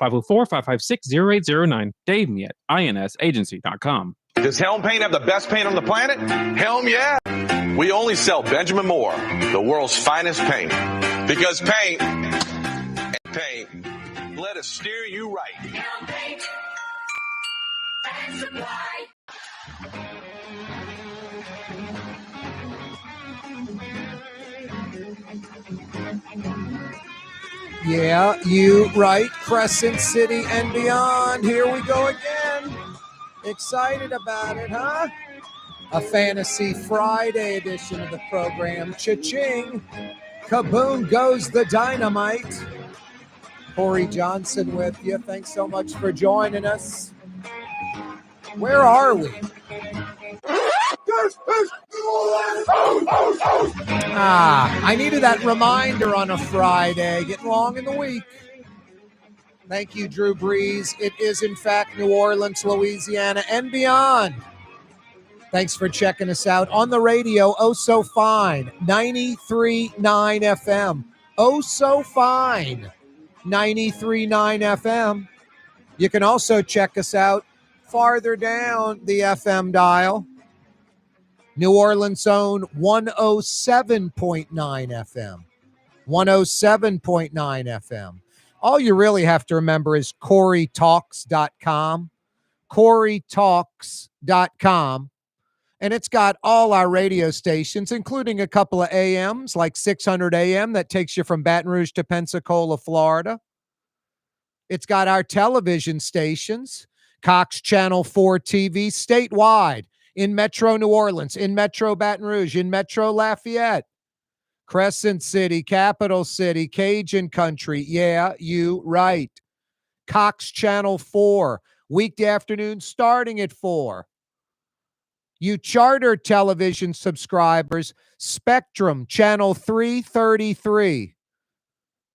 504-556-0809. Dave me at insagency.com. Does Helm Paint have the best paint on the planet? Helm, yeah. We only sell Benjamin Moore, the world's finest paint. Because paint, let us steer you right. Helm Paint and Supply. Yeah, you right. Crescent City and beyond. Here we go again. Excited about it, huh? A Fantasy Friday edition of the program. Cha-ching. Kaboom goes the dynamite. Corey Johnson with you. Thanks so much for joining us. Where are we? I needed that reminder on a Friday. Getting long in the week. Thank you, Drew Brees. It is, in fact, New Orleans, Louisiana, and beyond. Thanks for checking us out on the radio. Oh, so fine. 93.9 FM. Oh, so fine. 93.9 FM. You can also check us out farther down the FM dial. New Orleans' own 107.9 FM. 107.9 FM. All you really have to remember is CoreyTalks.com. CoreyTalks.com. And it's got all our radio stations, including a couple of AMs, like 600 AM that takes you from Baton Rouge to Pensacola, Florida. It's got our television stations, Cox Channel 4 TV, statewide, in Metro New Orleans, in Metro Baton Rouge, in Metro Lafayette, Crescent City, Capital City, Cajun Country. Yeah, you right. Cox Channel 4, weekday afternoon starting at 4. You charter television subscribers, Spectrum Channel 333.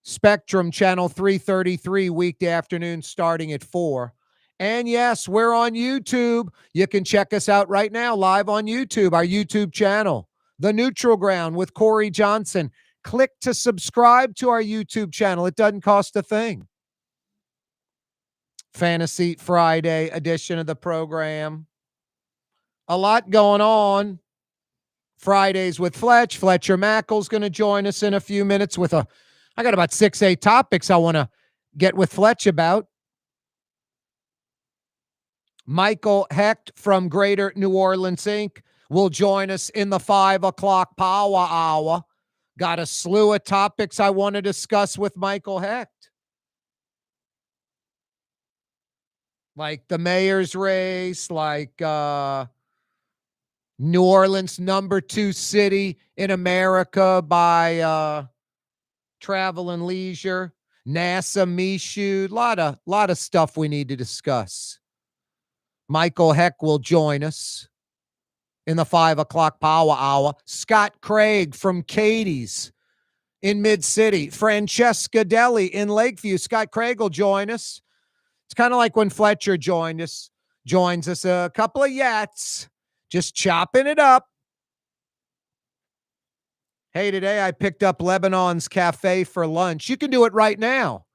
Spectrum Channel 333, weekday afternoon starting at 4. And yes, we're on YouTube. You can check us out right now live on YouTube, our YouTube channel, The Neutral Ground with Corey Johnson. Click to subscribe to our YouTube channel. It doesn't cost a thing. Fantasy Friday edition of the program. A lot going on. Fridays with Fletch. Fletcher Mackle's going to join us in a few minutes with I got about 6-8 topics I want to get with Fletch about. Michael Hecht from Greater New Orleans Inc. will join us in the 5 o'clock power hour. Got a slew of topics I want to discuss with Michael Hecht. Like the mayor's race, like New Orleans, number 2 city in America by Travel and Leisure, NASA Mishu, lot of stuff we need to discuss. Michael Heck will join us in the 5 o'clock power hour. Scott Craig from Katie's in Mid-City. Francesca Deli in Lakeview. Scott Craig will join us. It's kind of like when Fletcher joins us, a couple of yats, just chopping it up. Hey, today I picked up Lebanon's Cafe for lunch. You can do it right now.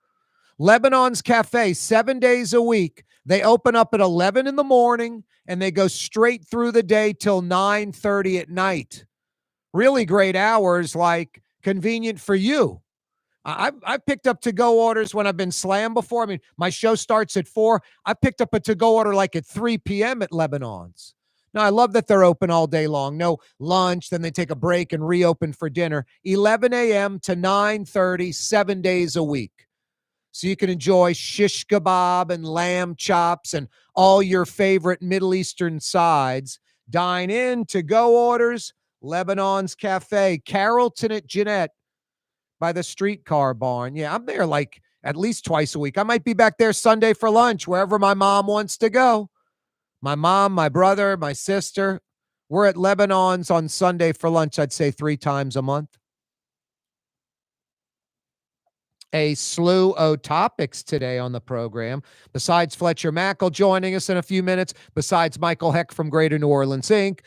Lebanon's Cafe, 7 days a week. They open up at 11 in the morning, and they go straight through the day till 9:30 at night. Really great hours, like convenient for you. I've picked up to-go orders when I've been slammed before. I mean, my show starts at 4. I picked up a to-go order like at 3 p.m. at Lebanon's. Now, I love that they're open all day long. No lunch, then they take a break and reopen for dinner. 11 a.m. to 9:30, 7 days a week. So you can enjoy shish kebab and lamb chops and all your favorite Middle Eastern sides. Dine in, to-go orders, Lebanon's Cafe, Carrollton at Jeanette by the streetcar barn. Yeah, I'm there like at least twice a week. I might be back there Sunday for lunch, wherever my mom wants to go. My mom, my brother, my sister. We're at Lebanon's on Sunday for lunch, I'd say 3 times a month. A slew of topics today on the program. Besides Fletcher Mackle joining us in a few minutes, besides Michael Heck from Greater New Orleans Inc.,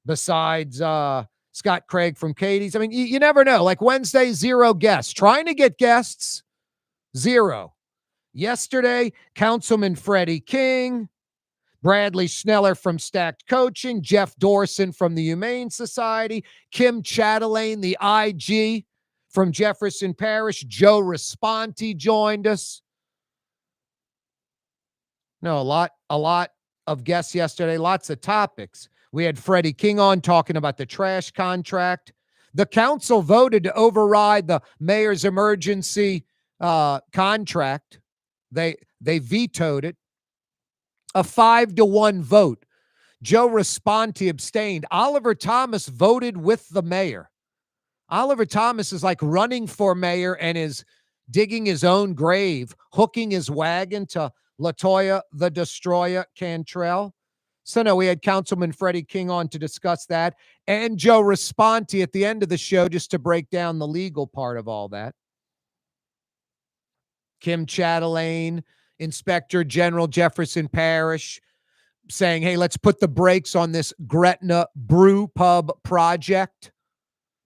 besides Scott Craig from Katie's. I mean, you never know. Like Wednesday, 0 guests. Trying to get guests, 0. Yesterday, Councilman Freddie King, Bradley Schneller from Stacked Coaching, Jeff Dorson from the Humane Society, Kim Chatelaine, the IG from Jefferson Parish, Joe Responti joined us. No, a lot of guests yesterday, lots of topics. We had Freddie King on talking about the trash contract. The council voted to override the mayor's emergency contract. They vetoed it. A 5-1 vote. Joe Responti abstained. Oliver Thomas voted with the mayor. Oliver Thomas is like running for mayor and is digging his own grave, hooking his wagon to LaToya the Destroyer Cantrell. So no, we had Councilman Freddie King on to discuss that, and Joe Responti at the end of the show just to break down the legal part of all that. Kim Chatelaine, Inspector General Jefferson Parish, saying, hey, let's put the brakes on this Gretna Brew Pub project.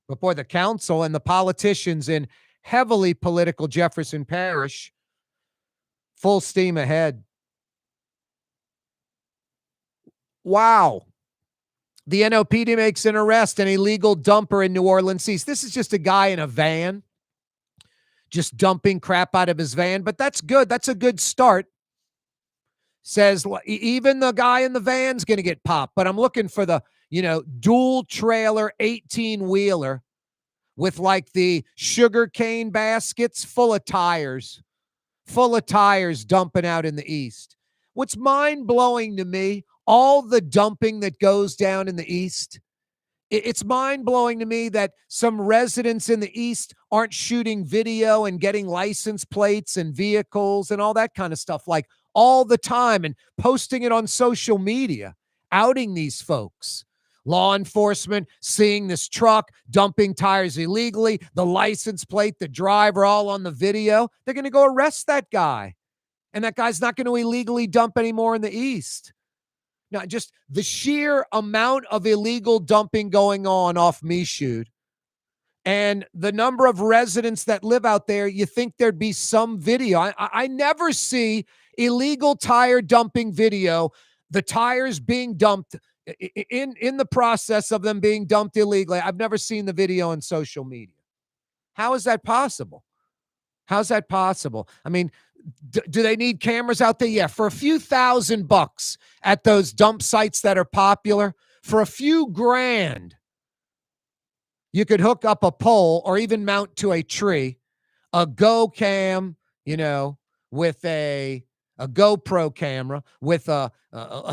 But boy, the council and the politicians in heavily political Jefferson Parish, full steam ahead. Wow. The NOPD makes an arrest, an illegal dumper in New Orleans East. This is just a guy in a van, just dumping crap out of his van, but that's good. That's a good start. Says even the guy in the van's going to get popped, but I'm looking for the, dual trailer 18-wheeler with like the sugarcane baskets full of tires dumping out in the East. What's mind-blowing to me, all the dumping that goes down in the East, it's mind-blowing to me that some residents in the East aren't shooting video and getting license plates and vehicles and all that kind of stuff like all the time and posting it on social media, outing these folks. Law enforcement seeing this truck dumping tires illegally, the license plate, the driver, all on the video. They're going to go arrest that guy. And that guy's not going to illegally dump anymore in the East. Now, just the sheer amount of illegal dumping going on off Michoud and the number of residents that live out there, you think there'd be some video. I never see illegal tire dumping video, the tires being dumped in the process of them being dumped illegally. I've never seen the video on social media. How is that possible? How's that possible? I mean, do they need cameras out there? Yeah, for a few $1,000 at those dump sites that are popular, for a few grand, you could hook up a pole or even mount to a tree, a Go cam, with a GoPro camera with a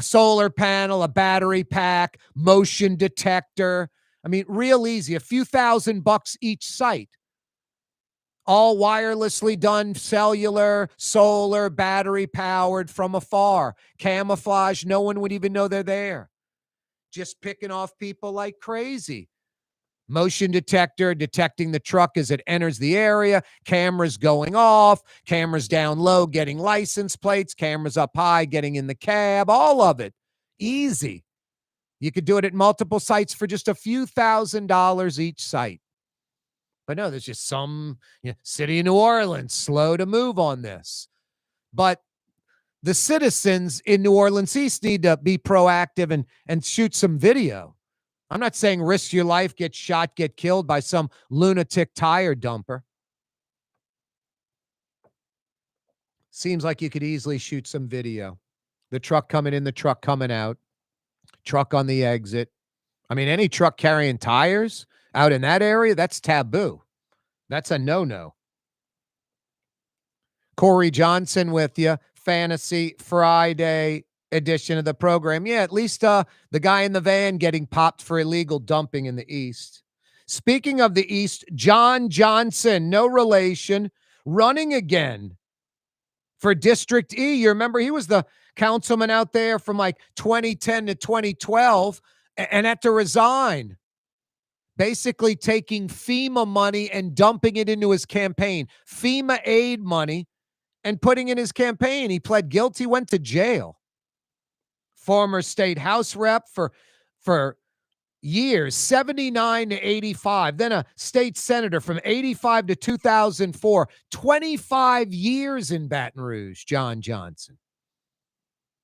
solar panel, a battery pack, motion detector. I mean, real easy, a few $1,000 each site. All wirelessly done, cellular, solar, battery powered from afar. Camouflage, no one would even know they're there. Just picking off people like crazy. Motion detector detecting the truck as it enters the area, cameras going off, cameras down low getting license plates, cameras up high getting in the cab, all of it. Easy. You could do it at multiple sites for just a few $1,000 each site. But no, there's just some city of New Orleans slow to move on this. But the citizens in New Orleans East need to be proactive and shoot some video. I'm not saying risk your life, get shot, get killed by some lunatic tire dumper. Seems like you could easily shoot some video. The truck coming in, the truck coming out, truck on the exit. I mean, any truck carrying tires out in that area, that's taboo. That's a no-no. Corey Johnson with you. Fantasy Friday edition of the program. Yeah, at least the guy in the van getting popped for illegal dumping in the East. Speaking of the East, John Johnson, no relation, running again for District E. You remember he was the councilman out there from like 2010 to 2012 and had to resign. Basically taking FEMA money and dumping it into his campaign. FEMA aid money and putting in his campaign. He pled guilty, went to jail. Former state house rep for years, 79 to 85. Then a state senator from 85 to 2004. 25 years in Baton Rouge, John Johnson.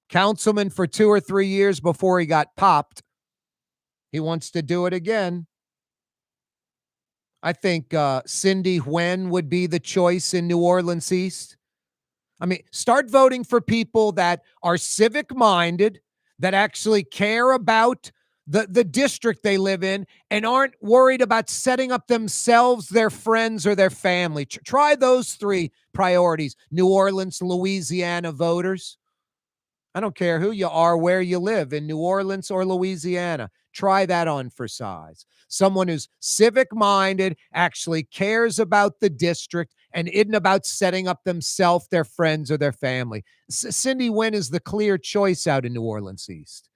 Councilman for 2 or 3 years before he got popped. He wants to do it again. I think Cindy Nguyen would be the choice in New Orleans East. I mean, start voting for people that are civic-minded, that actually care about the district they live in and aren't worried about setting up themselves, their friends, or their family. Try those 3 priorities, New Orleans, Louisiana voters. I don't care who you are, where you live, in New Orleans or Louisiana. Try that on for size. Someone who's civic-minded, actually cares about the district, and isn't about setting up themselves, their friends, or their family. Cindy Nguyen is the clear choice out in New Orleans East.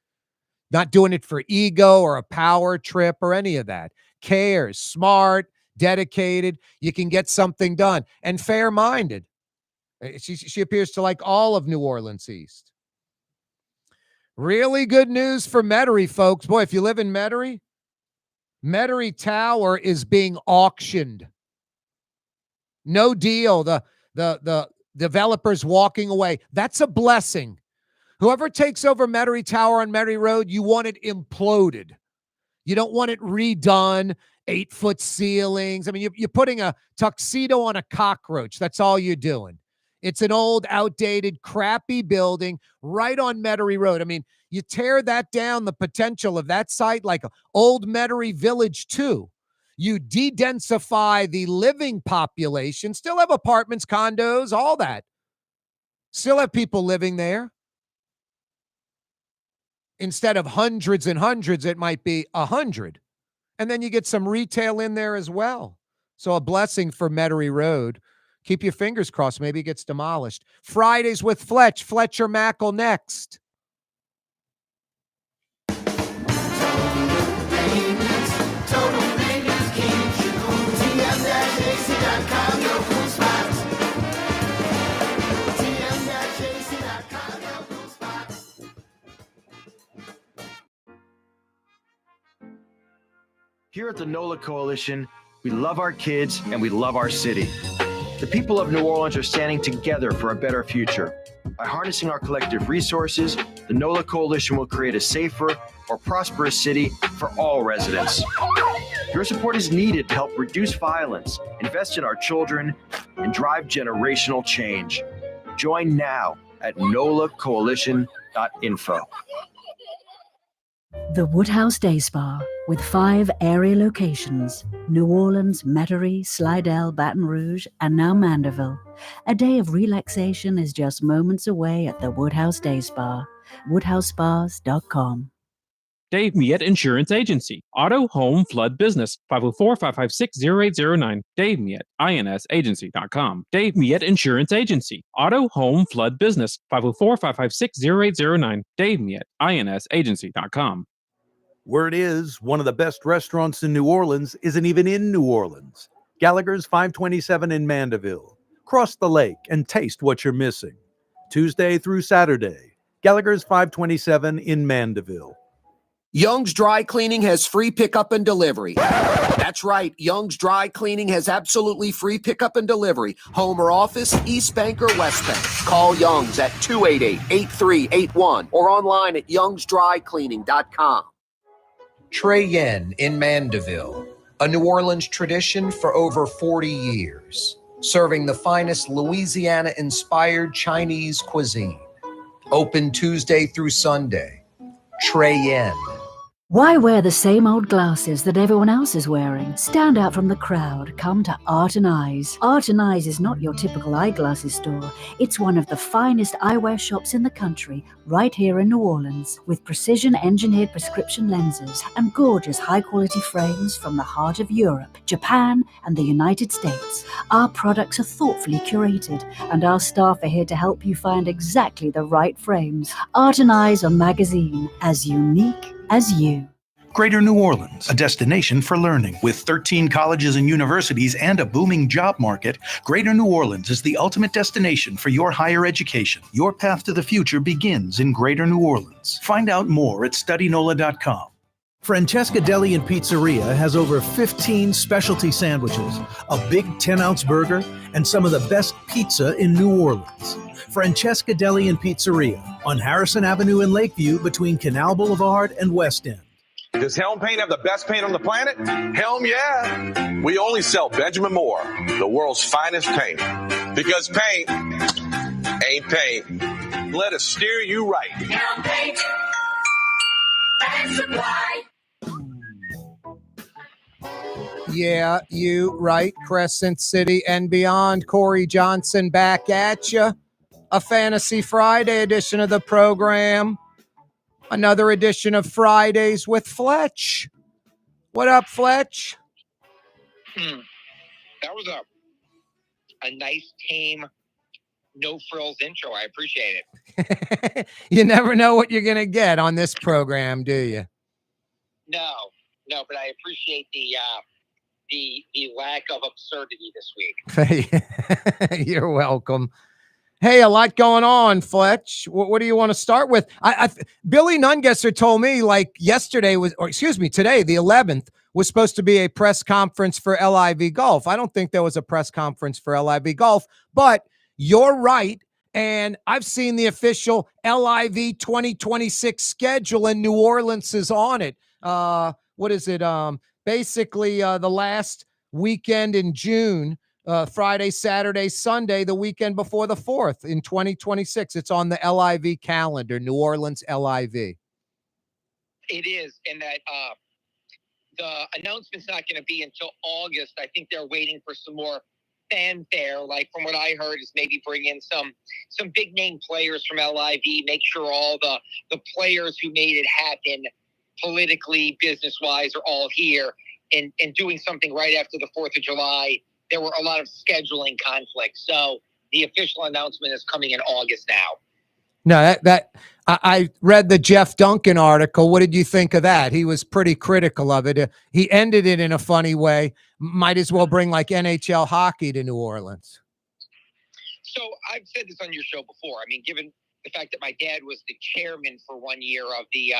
Not doing it for ego or a power trip or any of that. Cares, smart, dedicated. You can get something done. And fair-minded. She appears to like all of New Orleans East. Really good news for Metairie, folks. Boy, if you live in Metairie, Metairie Tower is being auctioned. No deal. The developers walking away. That's a blessing. Whoever takes over Metairie Tower on Metairie Road, you want it imploded. You don't want it redone, 8-foot ceilings. I mean, you're putting a tuxedo on a cockroach. That's all you're doing. It's an old, outdated, crappy building right on Metairie Road. I mean, you tear that down, the potential of that site, like old Metairie Village 2. You de-densify the living population, still have apartments, condos, all that. Still have people living there. Instead of hundreds and hundreds, it might be 100. And then you get some retail in there as well. So a blessing for Metairie Road. Keep your fingers crossed. Maybe it gets demolished. Fridays with Fletcher Mackle next. Here at the NOLA Coalition, we love our kids and we love our city. The people of New Orleans are standing together for a better future. By harnessing our collective resources, the NOLA Coalition will create a safer, more prosperous city for all residents. Your support is needed to help reduce violence, invest in our children, and drive generational change. Join now at nolacoalition.info. The Woodhouse Day Spa, with 5 area locations, New Orleans, Metairie, Slidell, Baton Rouge, and now Mandeville. A day of relaxation is just moments away at the Woodhouse Day Spa, woodhousespas.com. Dave Miette Insurance Agency. Auto, home, flood, business. 504-556-0809. Dave Miette, insagency.com. Dave Miette Insurance Agency. Auto, home, flood, business. 504-556-0809. Dave Miette, insagency.com. Word is, one of the best restaurants in New Orleans isn't even in New Orleans. Gallagher's 527 in Mandeville. Cross the lake and taste what you're missing. Tuesday through Saturday. Gallagher's 527 in Mandeville. Young's Dry Cleaning has free pickup and delivery. That's right. Young's Dry Cleaning has absolutely free pickup and delivery. Home or office, East Bank or West Bank. Call Young's at 288-8381 or online at youngsdrycleaning.com. Trey Yen in Mandeville, a New Orleans tradition for over 40 years, serving the finest Louisiana-inspired Chinese cuisine. Open Tuesday through Sunday. Trey Yen. Why wear the same old glasses that everyone else is wearing? Stand out from the crowd. Come to Art and Eyes. Art and Eyes is not your typical eyeglasses store. It's one of the finest eyewear shops in the country, right here in New Orleans, with precision-engineered prescription lenses and gorgeous high-quality frames from the heart of Europe, Japan, and the United States. Our products are thoughtfully curated, and our staff are here to help you find exactly the right frames. Art and Eyes on Magazine, as unique as you. Greater New Orleans, a destination for learning. With 13 colleges and universities and a booming job market, Greater New Orleans is the ultimate destination for your higher education. Your path to the future begins in Greater New Orleans. Find out more at studynola.com. Francesca Deli and Pizzeria has over 15 specialty sandwiches, a big 10-ounce burger, and some of the best pizza in New Orleans. Francesca Deli and Pizzeria on Harrison Avenue in Lakeview between Canal Boulevard and West End. Does Helm Paint have the best paint on the planet? Helm, yeah. We only sell Benjamin Moore, the world's finest paint. Because paint ain't paint. Let us steer you right. Helm Paint. And supply. Yeah, you right. Crescent City and beyond. Corey Johnson back at you. A Fantasy Friday edition of the program. Another edition of Fridays with Fletch. What up, Fletch? That was a nice, tame, no frills intro. I appreciate it. You never know what you're going to get on this program, do you? No, but I appreciate the lack of absurdity this week. You're welcome. Hey, a lot going on, Fletch. What do you want to start with? Billy Nungesser told me like yesterday today, the 11th, was supposed to be a press conference for LIV Golf. I don't think there was a press conference for LIV Golf, but you're right. And I've seen the official LIV 2026 schedule, and New Orleans is on it. What is it? Basically, the last weekend in June. Friday, Saturday, Sunday, the weekend before the 4th in 2026. It's on the LIV calendar, New Orleans LIV. It is, and that the announcement's not going to be until August. I think they're waiting for some more fanfare. Like from what I heard, is maybe bring in some big name players from LIV, make sure all the players who made it happen politically, business wise, are all here, and doing something right after the 4th of July. There were a lot of scheduling conflicts. So the official announcement is coming in August now. No, I read the Jeff Duncan article. What did you think of that? He was pretty critical of it. He ended it in a funny way. Might as well bring like NHL hockey to New Orleans. So I've said this on your show before. I mean, given the fact that my dad was the chairman for 1 year of the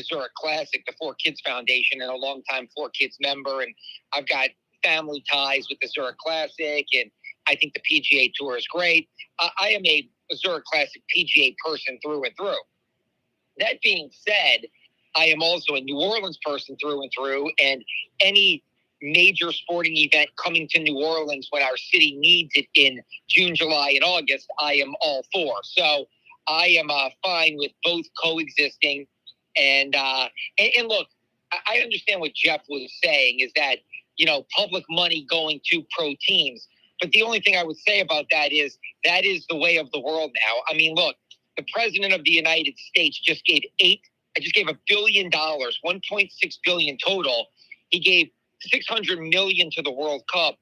Zurich Classic, the 4Kids Foundation, and a longtime 4Kids member, and I've got family ties with the Zurich Classic, and I think the PGA Tour is great. I am a Zurich Classic PGA person through and through. That being said, I am also a New Orleans person through and through, and any major sporting event coming to New Orleans when our city needs it in June, July, and August, I am all for. So I am fine with both coexisting. And look, I understand what Jeff was saying is that, public money going to pro teams. But the only thing I would say about that is the way of the world now. I mean, look, the president of the United States just gave $1 billion, $1.6 billion total. He gave $600 million to the World Cup.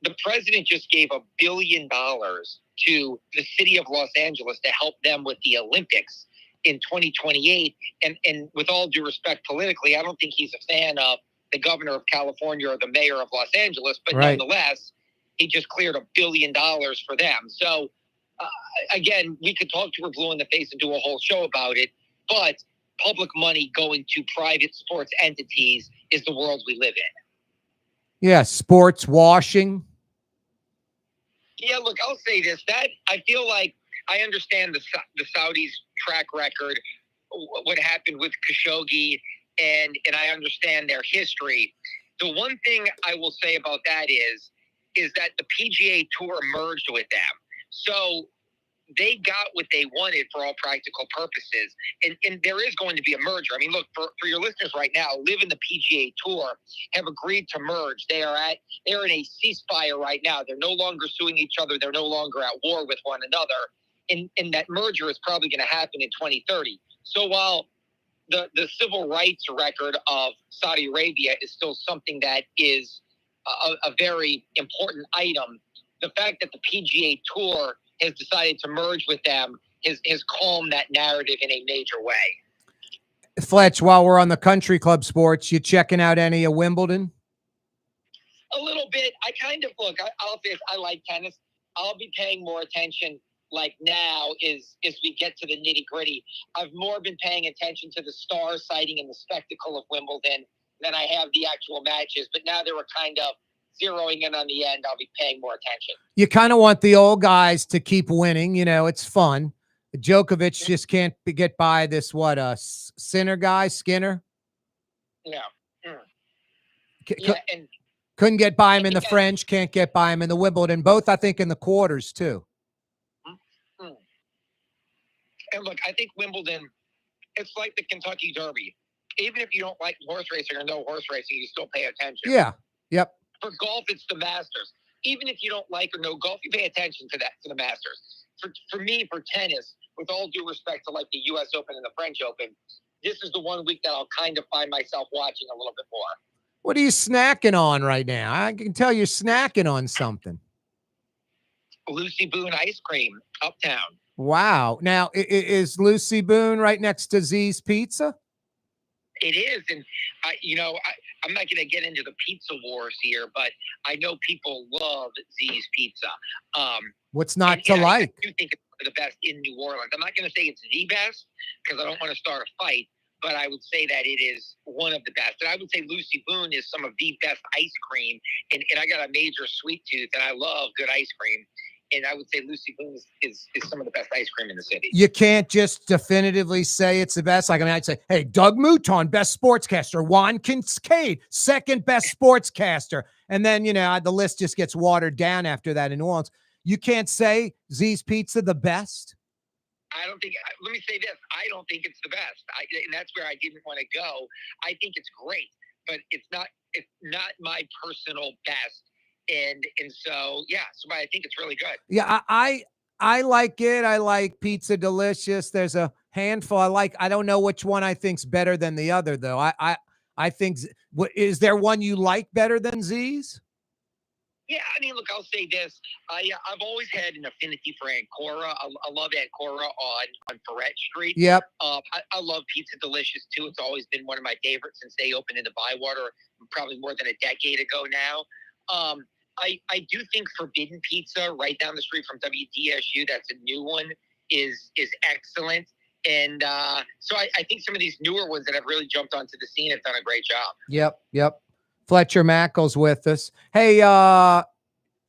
The president just gave $1 billion to the city of Los Angeles to help them with the Olympics in 2028. And with all due respect politically, I don't think he's a fan of the governor of California or the mayor of Los Angeles, but right. Nonetheless, he just cleared $1 billion for them. So again, we could talk to her blue in the face and do a whole show about it, but public money going to private sports entities is the world we live in. Yeah, sports washing. Yeah, look, I'll say this. That I feel like I understand the Saudis' track record, what happened with Khashoggi, and I understand their history. The one thing I will say about that is that the PGA Tour merged with them. So they got what they wanted for all practical purposes. And there is going to be a merger. I mean, look, for your listeners right now, Live in the PGA Tour have agreed to merge. They're in a ceasefire right now. They're no longer suing each other. They're no longer at war with one another. And that merger is probably going to happen in 2030. So while the civil rights record of Saudi Arabia is still something that is a very important item, the fact that the PGA Tour has decided to merge with them has calmed that narrative in a major way. Fletch, while we're on the country club sports, you checking out any of Wimbledon? A little bit. I kind of look. I'll say this, I like tennis. I'll be paying more attention like now is we get to the nitty gritty. I've more been paying attention to the star sighting and the spectacle of Wimbledon than I have the actual matches. But now they were kind of zeroing in on the end. I'll be paying more attention. You kind of want the old guys to keep winning. You know, it's fun. Djokovic just can't get by this, Sinner guy, Skinner? Yeah. Mm. Yeah, and couldn't get by him in the French, can't get by him in the Wimbledon. Both, I think, in the quarters, too. Mm. And look, I think Wimbledon, it's like the Kentucky Derby. Even if you don't like horse racing or no horse racing, you still pay attention. Yeah. Yep. For golf, it's the Masters. Even if you don't like or know golf, you pay attention to the Masters. For me, for tennis, with all due respect to like the U.S. Open and the French Open, this is the one week that I'll kind of find myself watching a little bit more. What are you snacking on right now? I can tell you're snacking on something. Lucy Boone ice cream, Uptown. Wow. Now, is Lucy Boone right next to Z's Pizza? It is. And, I'm not going to get into the pizza wars here, but I know people love Z's Pizza. What's not to like? I do think it's one of the best in New Orleans. I'm not going to say it's the best because I don't want to start a fight, but I would say that it is one of the best. And I would say Lucy Boone is some of the best ice cream. And I got a major sweet tooth, and I love good ice cream. And I would say Lucy Boone is some of the best ice cream in the city. You can't just definitively say it's the best. Like, I mean, I'd say, hey, Doug Mouton, best sportscaster. Juan Kincaid, second best sportscaster. And then, the list just gets watered down after that in New Orleans. You can't say Z's Pizza the best? I don't think, let me say this. I don't think it's the best. And that's where I didn't want to go. I think it's great, but it's not my personal best. And so, yeah, so I think it's really good. Yeah, I like it. I like Pizza Delicious. There's a handful I don't know which one I think's better than the other, though. I think, is there one you like better than Z's? Yeah, I mean, look, I'll say this. I've always had an affinity for Ancora. I love Ancora on Ferret Street. Yep. I love Pizza Delicious, too. It's always been one of my favorites since they opened in the Bywater probably more than a decade ago now. I do think Forbidden Pizza right down the street from WDSU, that's a new one, is excellent. And so I think some of these newer ones that have really jumped onto the scene have done a great job. Yep. Fletcher Mackel's with us. Hey,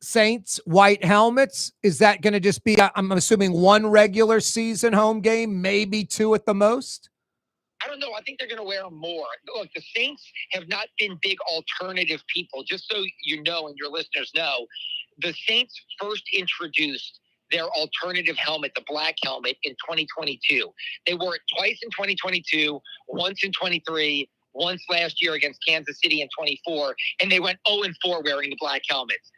Saints, white helmets. Is that going to just be, I'm assuming, one regular season home game, maybe two at the most? I don't know. I think they're going to wear them more. Look, the Saints have not been big alternative people. Just so you know and your listeners know, the Saints first introduced their alternative helmet, the black helmet, in 2022. They wore it twice in 2022, once in 23, once last year against Kansas City in 24, and they went 0-4 wearing the black helmets.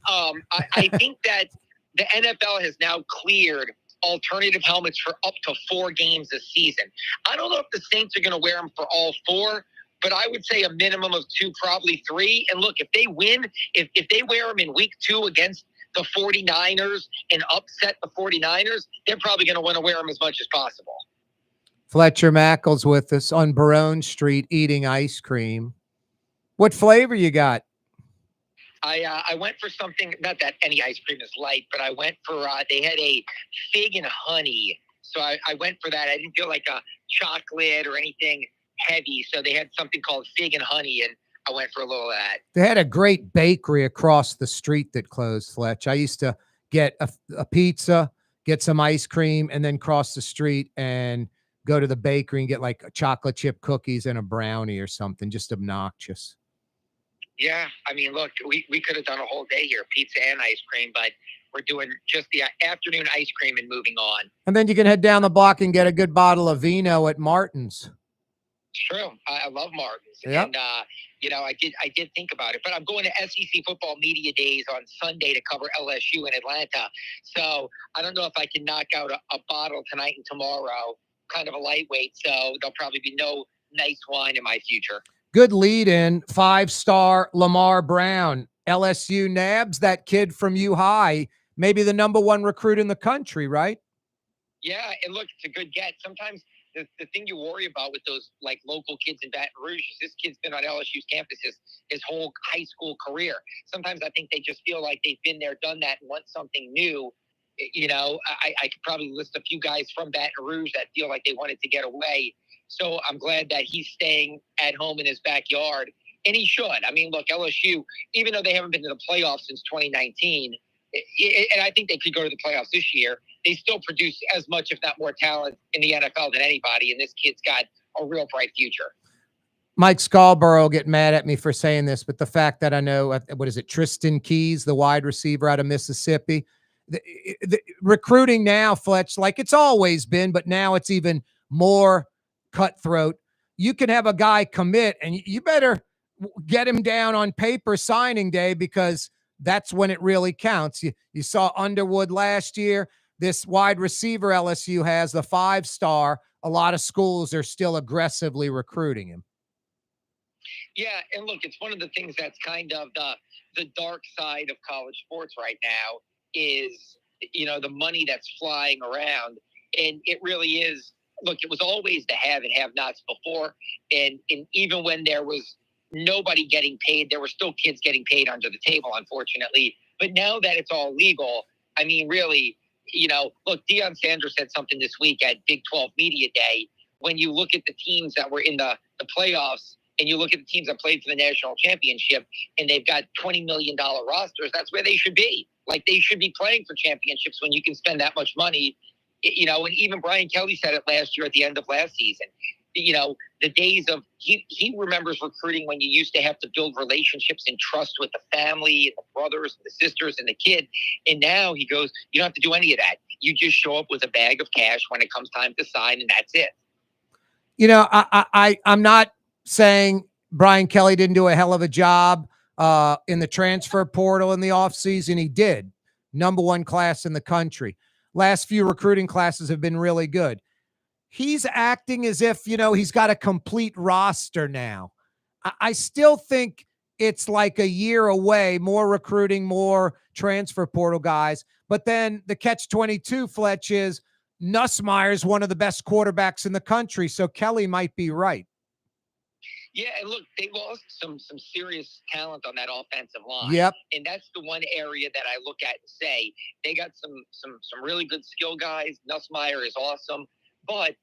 I think that the NFL has now cleared alternative helmets for up to 4 games a season. I don't know if the Saints are going to wear them for all 4, but I would say a minimum of 2, probably 3. And look, if they win, if they wear them in week 2 against the 49ers and upset the 49ers, they're probably going to want to wear them as much as possible. Fletcher Mackel's with us on Barone Street eating ice cream. What flavor you got? I went for something, not that any ice cream is light, but I went for, they had a fig and honey. So I went for that. I didn't feel like a chocolate or anything heavy. So they had something called fig and honey, and I went for a little of that. They had a great bakery across the street that closed, Fletch. I used to get a pizza, get some ice cream, and then cross the street and go to the bakery and get like chocolate chip cookies and a brownie or something, just obnoxious. Yeah, I mean, look, we could have done a whole day here, pizza and ice cream, but we're doing just the afternoon ice cream and moving on. And then you can head down the block and get a good bottle of vino at Martin's. True. I love Martin's. Yep. And, I did think about it, but I'm going to SEC Football Media Days on Sunday to cover LSU in Atlanta. So I don't know if I can knock out a bottle tonight and tomorrow, kind of a lightweight. So there'll probably be no nice wine in my future. Good lead in, 5-star Lamar Brown, LSU Nabs, that kid from U High, maybe the number 1 recruit in the country, right? Yeah, and look, it's a good get. Sometimes the thing you worry about with those like local kids in Baton Rouge is this kid's been on LSU's campus his whole high school career. Sometimes I think they just feel like they've been there, done that, and want something new. I could probably list a few guys from Baton Rouge that feel like they wanted to get away. So I'm glad that he's staying at home in his backyard. And he should. I mean, look, LSU, even though they haven't been to the playoffs since 2019, and I think they could go to the playoffs this year, they still produce as much, if not more, talent in the NFL than anybody. And this kid's got a real bright future. Mike Scarborough will get mad at me for saying this, but the fact that I know, what is it, Tristan Keys, the wide receiver out of Mississippi, the recruiting now, Fletch, like it's always been, but now it's even more cutthroat. You can have a guy commit, and you better get him down on paper signing day, because that's when it really counts. You saw Underwood last year. This wide receiver LSU has, the 5-star, a lot of schools are still aggressively recruiting him. Yeah, and look, it's one of the things that's kind of the dark side of college sports right now is, the money that's flying around. And it really is, look, it was always the have and have-nots before. And even when there was nobody getting paid, there were still kids getting paid under the table, unfortunately. But now that it's all legal, I mean, really, look, Deion Sanders said something this week at Big 12 Media Day. When you look at the teams that were in the playoffs, and you look at the teams that played for the national championship, and they've got $20 million rosters, that's where they should be. Like, they should be playing for championships when you can spend that much money. And even Brian Kelly said it last year at the end of last season. The days of, he remembers recruiting when you used to have to build relationships and trust with the family and the brothers and the sisters and the kid. And now he goes, you don't have to do any of that. You just show up with a bag of cash when it comes time to sign, and that's it. I'm not saying Brian Kelly didn't do a hell of a job in the transfer portal in the offseason. He did. Number 1 class in the country. Last few recruiting classes have been really good. He's acting as if, he's got a complete roster now. I still think it's like a year away, more recruiting, more transfer portal guys. But then the catch-22, Fletch, is Nussmeier's one of the best quarterbacks in the country, so Kelly might be right. Yeah, and look, they lost some serious talent on that offensive line. Yep. And that's the one area that I look at and say they got some really good skill guys. Nussmeier is awesome. But,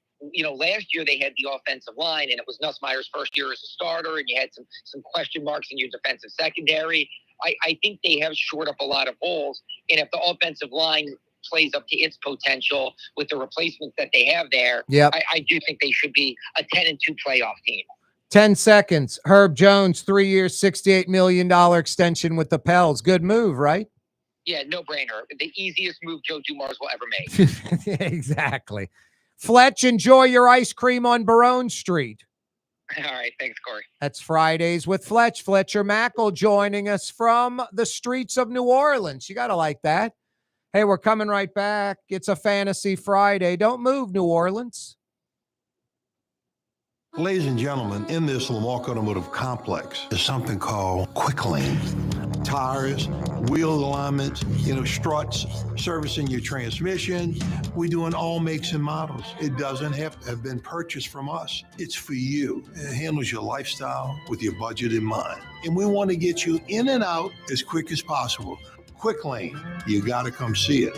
last year they had the offensive line, and it was Nussmeier's first year as a starter, and you had some question marks in your defensive secondary. I think they have shored up a lot of holes. And if the offensive line plays up to its potential with the replacements that they have there, yep. I do think they should be a 10-2 playoff team. 10 seconds. Herb Jones, 3 years, $68 million extension with the Pels. Good move, right? Yeah, no brainer. The easiest move Joe Dumars will ever make. Yeah, exactly. Fletch, enjoy your ice cream on Barone Street. All right. Thanks, Corey. That's Fridays with Fletch. Fletcher Mackel joining us from the streets of New Orleans. You got to like that. Hey, we're coming right back. It's a Fantasy Friday. Don't move, New Orleans. Ladies and gentlemen, in this Lamarck Automotive Complex is something called Quick Lane. Tires, wheel alignments, struts, servicing your transmission. We're doing all makes and models. It doesn't have to have been purchased from us. It's for you. It handles your lifestyle with your budget in mind. And we want to get you in and out as quick as possible. Quick Lane, you got to come see it.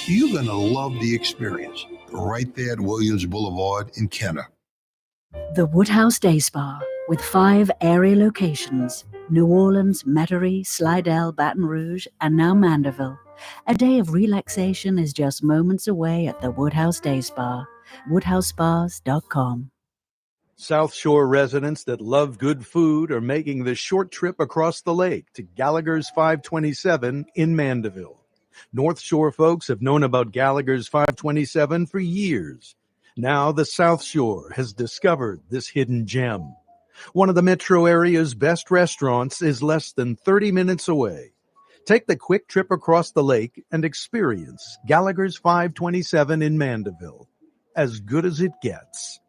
You're going to love the experience. Right there at Williams Boulevard in Kenner. The Woodhouse Day Spa, with 5 area locations: New Orleans, Metairie, Slidell, Baton Rouge, and now Mandeville. A day of relaxation is just moments away at the Woodhouse Day Spa. WoodhouseSpas.com. South Shore residents that love good food are making the short trip across the lake to Gallagher's 527 in Mandeville. North Shore folks have known about Gallagher's 527 for years. Now the South Shore has discovered this hidden gem. One of the metro area's best restaurants is less than 30 minutes away. Take the quick trip across the lake and experience Gallagher's 527 in Mandeville. As good as it gets.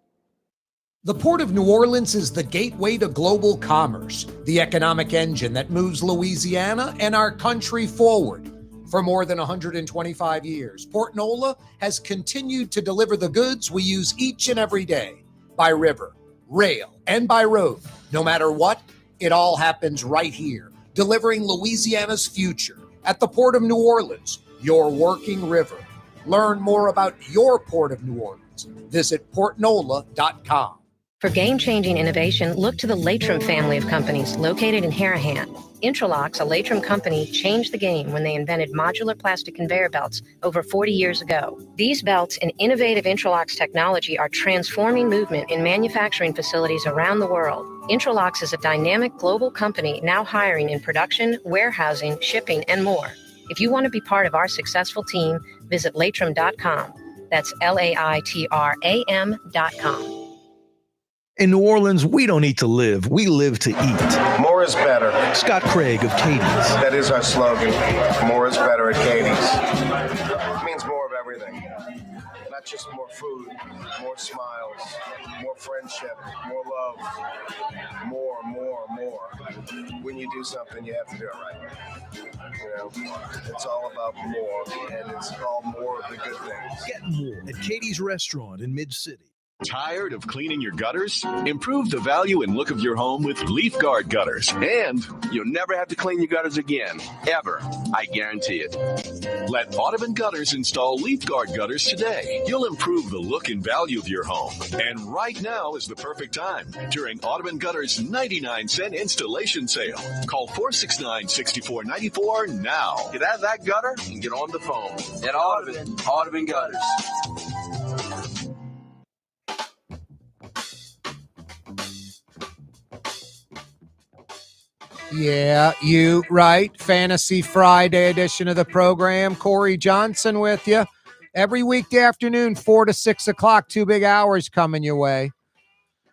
The Port of New Orleans is the gateway to global commerce, the economic engine that moves Louisiana and our country forward. For more than 125 years, Port Nola has continued to deliver the goods we use each and every day, by river, rail, and by road. No matter what, it all happens right here, delivering Louisiana's future at the Port of New Orleans, your working river. Learn more about your Port of New Orleans. Visit portnola.com. For game-changing innovation, look to the Latrim family of companies located in Harahan. Intralocks, a Latrim company, changed the game when they invented modular plastic conveyor belts over 40 years ago. These belts and innovative Intralocks technology are transforming movement in manufacturing facilities around the world. Intralocks is a dynamic global company now hiring in production, warehousing, shipping, and more. If you want to be part of our successful team, visit Latrim.com. That's LAITRAM.com. In New Orleans, we don't eat to live. We live to eat. More is better. Scott Craig of Katie's. That is our slogan. More is better at Katie's. It means more of everything. Not just more food, more smiles, more friendship, more love, more. When you do something, you have to do it right. You know, it's all about more, and it's all more of the good things. Get more at Katie's Restaurant in Mid-City. Tired of cleaning your gutters? Improve the value and look of your home with Leaf Guard gutters. And you'll never have to clean your gutters again. Ever. I guarantee it. Let Audubon Gutters install Leaf Guard gutters today. You'll improve the look and value of your home. And right now is the perfect time during Audubon Gutters' 99-cent installation sale. Call 469-6494 now. Get out of that gutter and get on the phone. At Audubon Gutters. Yeah, you right. Fantasy Friday edition of the program. Corey Johnson with you. Every weekday afternoon, 4 to 6 o'clock, 2 big hours coming your way.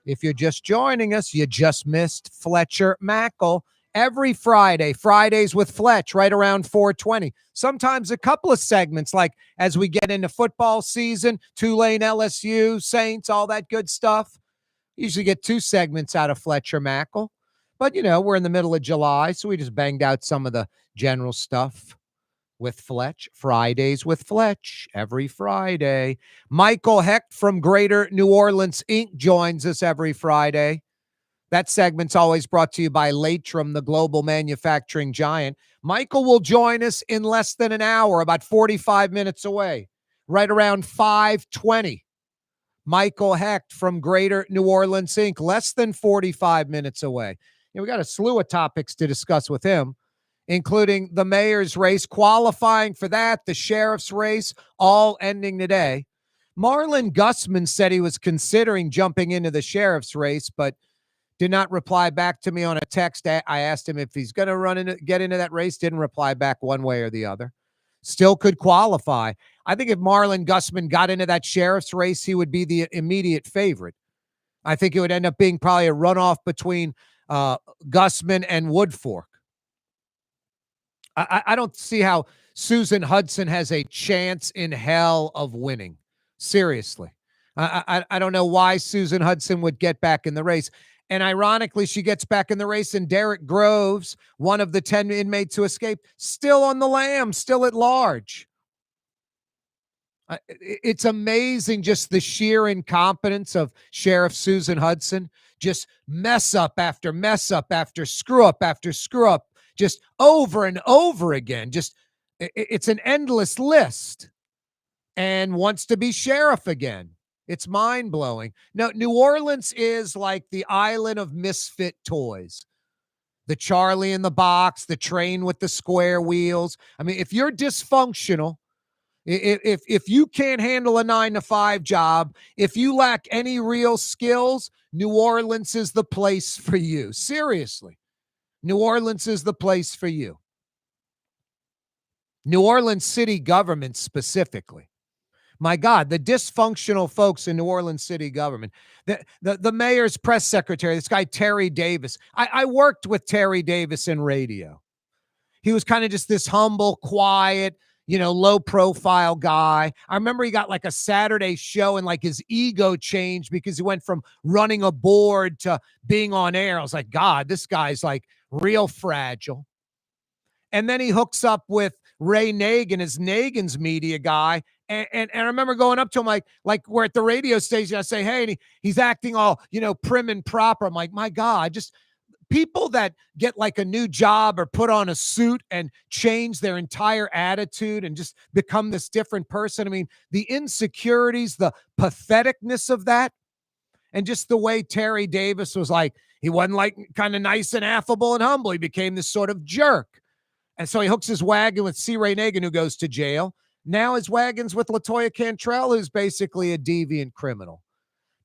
If you're just joining us, you just missed Fletcher Mackle. Every Friday, Fridays with Fletch, right around 4:20. Sometimes a couple of segments, like as we get into football season, Tulane, LSU, Saints, all that good stuff. Usually get 2 segments out of Fletcher Mackle. But, you know, we're in the middle of July, so we just banged out some of the general stuff with Fletch. Fridays with Fletch, every Friday. Michael Hecht from Greater New Orleans, Inc. joins us every Friday. That segment's always brought to you by Latrim, the global manufacturing giant. Michael will join us in less than an hour, about 45 minutes away, right around 5:20. Michael Hecht from Greater New Orleans, Inc., less than 45 minutes away. We got a slew of topics to discuss with him, including the mayor's race, qualifying for that, the sheriff's race, all ending today. Marlon Gussman said he was considering jumping into the sheriff's race, but did not reply back to me on a text. I asked him if he's going to get into that race. Didn't reply back one way or the other. Still could qualify. I think if Marlon Gussman got into that sheriff's race, he would be the immediate favorite. I think it would end up being probably a runoff between Gussman and Woodfork. I don't see how Susan Hudson has a chance in hell of winning. Seriously. I don't know why Susan Hudson would get back in the race. And ironically, she gets back in the race, and Derek Groves, one of the 10 inmates who escaped, still on the lam, still at large. It's amazing just the sheer incompetence of Sheriff Susan Hudson. Just mess up after screw up after screw up, just over and over again. Just it's an endless list, and wants to be sheriff again. It's mind-blowing. Now, New Orleans is like the island of misfit toys. The Charlie in the box, the train with the square wheels. I mean, if you're dysfunctional, if you can't handle a 9-to-5 job, if you lack any real skills, New Orleans is the place for you. Seriously. New Orleans is the place for you. New Orleans city government specifically. My God, the dysfunctional folks in New Orleans city government. The mayor's press secretary, this guy Terry Davis. I worked with Terry Davis in radio. He was kind of just this humble, quiet, low profile guy. I remember he got like a Saturday show and like his ego changed because he went from running a board to being on air. I was like, God, this guy's like real fragile. And then he hooks up with Ray Nagin as Nagin's media guy. And I remember going up to him like we're at the radio station. I say, hey, and he's acting all, prim and proper. I'm like, my God, just people that get like a new job or put on a suit and change their entire attitude and just become this different person. I mean, the insecurities, the patheticness of that, and just the way Terry Davis was like, he wasn't like kind of nice and affable and humble. He became this sort of jerk. And so he hooks his wagon with C. Ray Nagin, who goes to jail. Now his wagon's with LaToya Cantrell, who's basically a deviant criminal.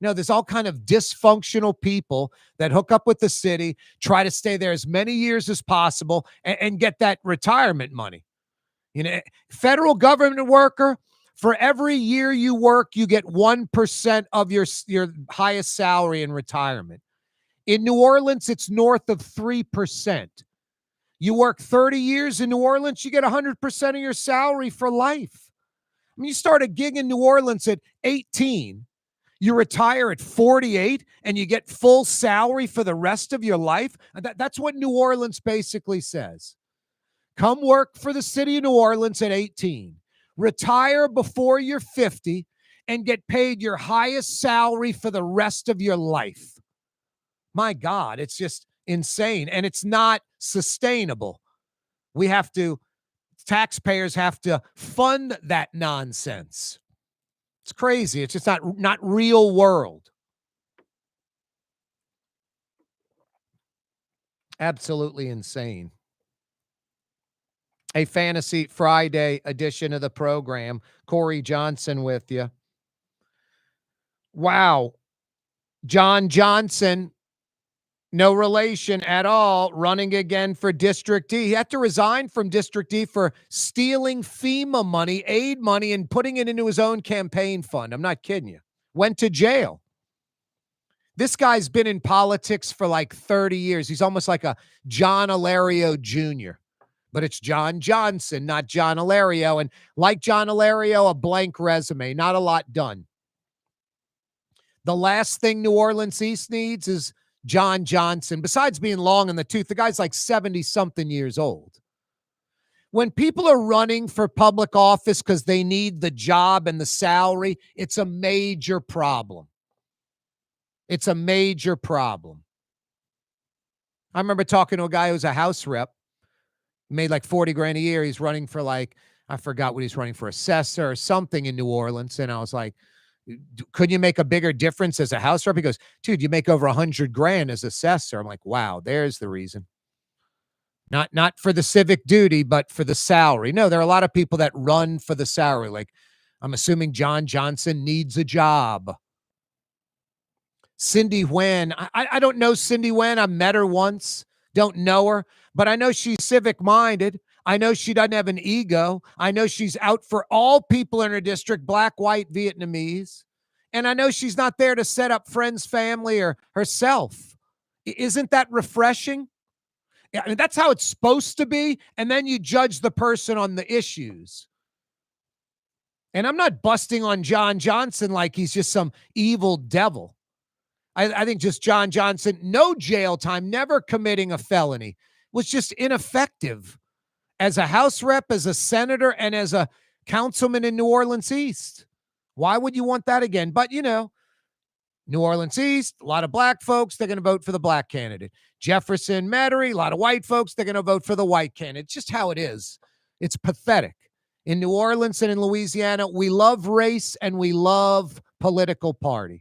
No, there's all kind of dysfunctional people that hook up with the city, try to stay there as many years as possible, and get that retirement money. You know, federal government worker, for every year you work, you get 1% of your highest salary in retirement. In New Orleans, it's north of 3%. You work 30 years in New Orleans, you get 100% of your salary for life. I mean, you start a gig in New Orleans at 18, you retire at 48, and you get full salary for the rest of your life. That's what New Orleans basically says. Come work for the city of New Orleans at 18, retire before you're 50, and get paid your highest salary for the rest of your life. My God, it's just insane, and it's not sustainable. Taxpayers have to fund that nonsense. It's crazy. It's just not real world. Absolutely insane. A Fantasy Friday edition of the program. Corey Johnson with you. Wow. John Johnson, no relation at all, running again for District D. He had to resign from District D for stealing FEMA money, aid money, and putting it into his own campaign fund. I'm not kidding you. Went to jail. This guy's been in politics for like 30 years. He's almost like a John Alario Jr., but it's John Johnson, not John Alario. And like John Alario, a blank resume, not a lot done. The last thing New Orleans East needs is John Johnson. Besides being long in the tooth, the guy's like 70-something years old. When people are running for public office because they need the job and the salary, it's a major problem. It's a major problem. I remember talking to a guy who was a House rep, made like 40 grand a year. He's running for like, I forgot what he's running for, assessor or something in New Orleans. And I was like, could you make a bigger difference as a House rep? He goes, dude, you make over 100 grand as assessor. I'm like, wow, there's the reason. Not for the civic duty, but for the salary. No, there are a lot of people that run for the salary. Like, I'm assuming John Johnson needs a job. Cindy Wen. I don't know Cindy Wen. I met her once. Don't know her, but I know she's civic-minded. I know she doesn't have an ego. I know she's out for all people in her district, black, white, Vietnamese. And I know she's not there to set up friends, family, or herself. Isn't that refreshing? I mean, that's how it's supposed to be. And then you judge the person on the issues. And I'm not busting on John Johnson like he's just some evil devil. I think just John Johnson, no jail time, never committing a felony, was just ineffective as a House rep, as a senator, and as a councilman in New Orleans East. Why would you want that again? But, you know, New Orleans East, a lot of black folks, they're going to vote for the black candidate. Jefferson, Metairie, a lot of white folks, they're going to vote for the white candidate. It's just how it is. It's pathetic. In New Orleans and in Louisiana, we love race and we love political party.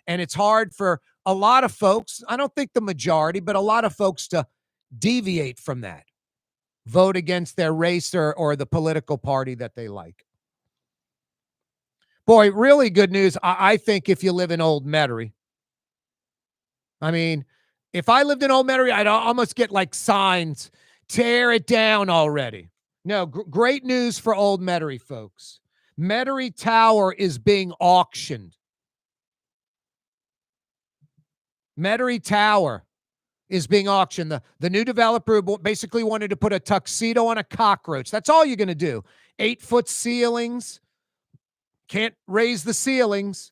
And it's hard for a lot of folks, I don't think the majority, but a lot of folks to deviate from that. Vote against their race or the political party that they like. Boy, really good news. I think if you live in Old Metairie, I mean, if I lived in Old Metairie, I'd almost get like signs, tear it down already. No, great news for Old Metairie, folks. Metairie Tower is being auctioned. Metairie Tower is being auctioned. The new developer basically wanted to put a tuxedo on a cockroach. That's all you're going to do. 8-foot ceilings. Can't raise the ceilings.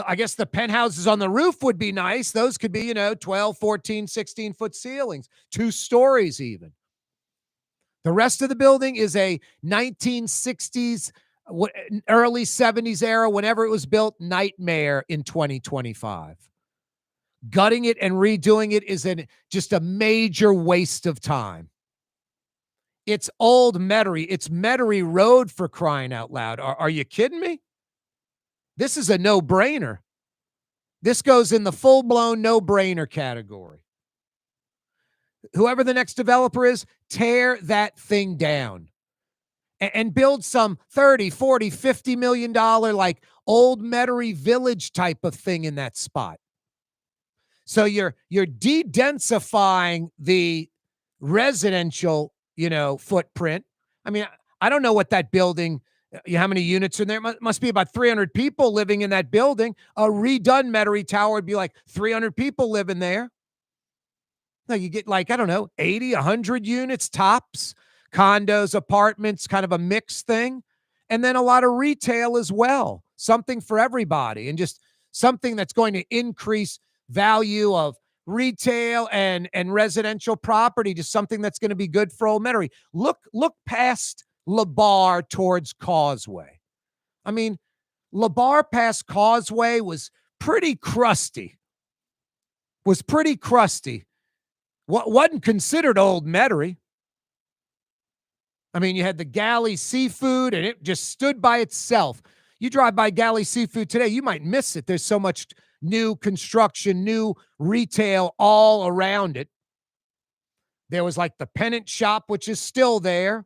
I guess the penthouses on the roof would be nice. Those could be, 12, 14, 16-foot ceilings. 2 stories even. The rest of the building is a 1960s, early 70s era, whenever it was built, nightmare in 2025. Gutting it and redoing it is just a major waste of time. It's old Metairie. It's Metairie Road, for crying out loud. Are you kidding me? This is a no-brainer. This goes in the full-blown no-brainer category. Whoever the next developer is, tear that thing down and build some 30, 40, $50 million like old Metairie Village type of thing in that spot. So you're de-densifying the residential, footprint. I mean, I don't know what that building, how many units are in there. Must be about 300 people living in that building. A redone Metairie Tower would be like 300 people living there. No, you get like, I don't know, 80, 100 units tops, condos, apartments, kind of a mixed thing. And then a lot of retail as well, something for everybody, and just something that's going to increase value of retail and residential property, just something that's going to be good for Old Metairie. Look past LeBar towards Causeway. I mean, LeBar past Causeway was pretty crusty. What wasn't considered Old Metairie. I mean, you had the Galley Seafood, and it just stood by itself. You drive by Galley Seafood today, you might miss it. There's so much new construction, new retail all around it. There was like the Pennant Shop, which is still there.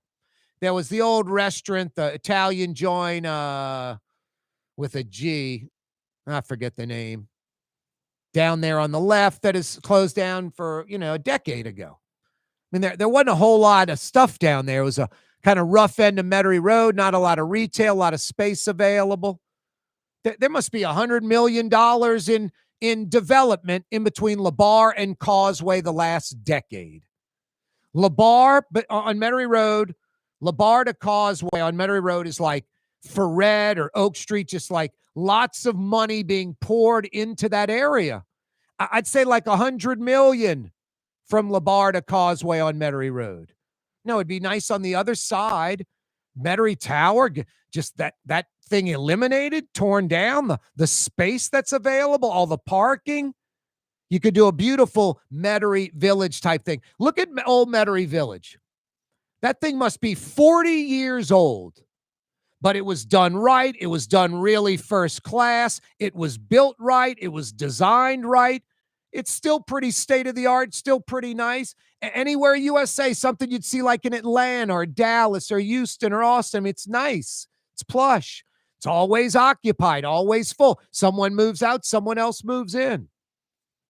There was the old restaurant, the Italian joint with a G. I forget the name. Down there on the left that is closed down for, a decade ago. I mean, there wasn't a whole lot of stuff down there. It was a kind of rough end of Metairie Road, not a lot of retail, a lot of space available. There must be $100 million in development in between LeBar and Causeway the last decade. LeBar, but on Metairie Road, LeBar to Causeway on Metairie Road is like Ferret or Oak Street, just like lots of money being poured into that area. I'd say like $100 million from LeBar to Causeway on Metairie Road. No, it'd be nice on the other side. Metairie Tower, just that thing eliminated, torn down, the space that's available, all the parking. You could do a beautiful Metairie Village type thing. Look at old Metairie Village. That thing must be 40 years old, but it was done right. It was done really first class. It was built right. It was designed right. It's still pretty state-of-the-art, still pretty nice. Anywhere USA, something you'd see like in Atlanta or Dallas or Houston or Austin. It's nice. It's plush. It's always occupied, always full. Someone moves out, someone else moves in.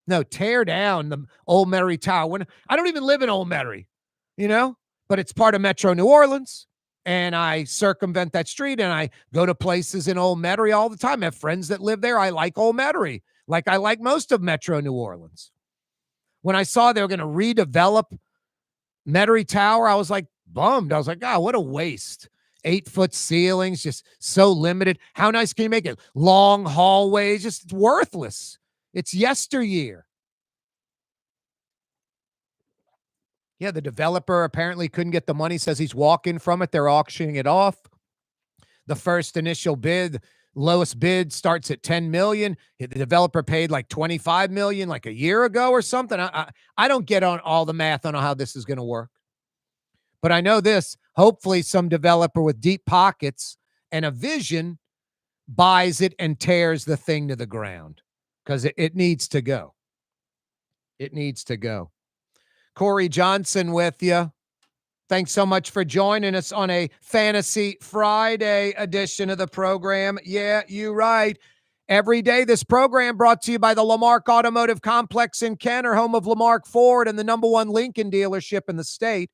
No, tear down the old Metairie Tower. I don't even live in Old Metairie, but it's part of Metro New Orleans. And I circumvent that street and I go to places in Old Metairie all the time. I have friends that live there. I like Old Metairie, like I like most of Metro New Orleans. When I saw they were going to redevelop Metairie Tower, I was like bummed. I was like, God, what a waste. 8-foot ceilings, just so limited. How nice can you make it? Long hallways, just worthless. It's yesteryear. Yeah, the developer apparently couldn't get the money, says he's walking from it. They're auctioning it off. The first initial bid, lowest bid starts at $10 million. The developer paid like $25 million like a year ago or something. I don't get on all the math on how this is going to work. But I know this, hopefully some developer with deep pockets and a vision buys it and tears the thing to the ground because it needs to go. It needs to go. Corey Johnson with you. Thanks so much for joining us on a Fantasy Friday edition of the program. Yeah, you're right. Every day, this program brought to you by the Lamarck Automotive Complex in Kenner, home of Lamarck Ford and the #1 Lincoln dealership in the state,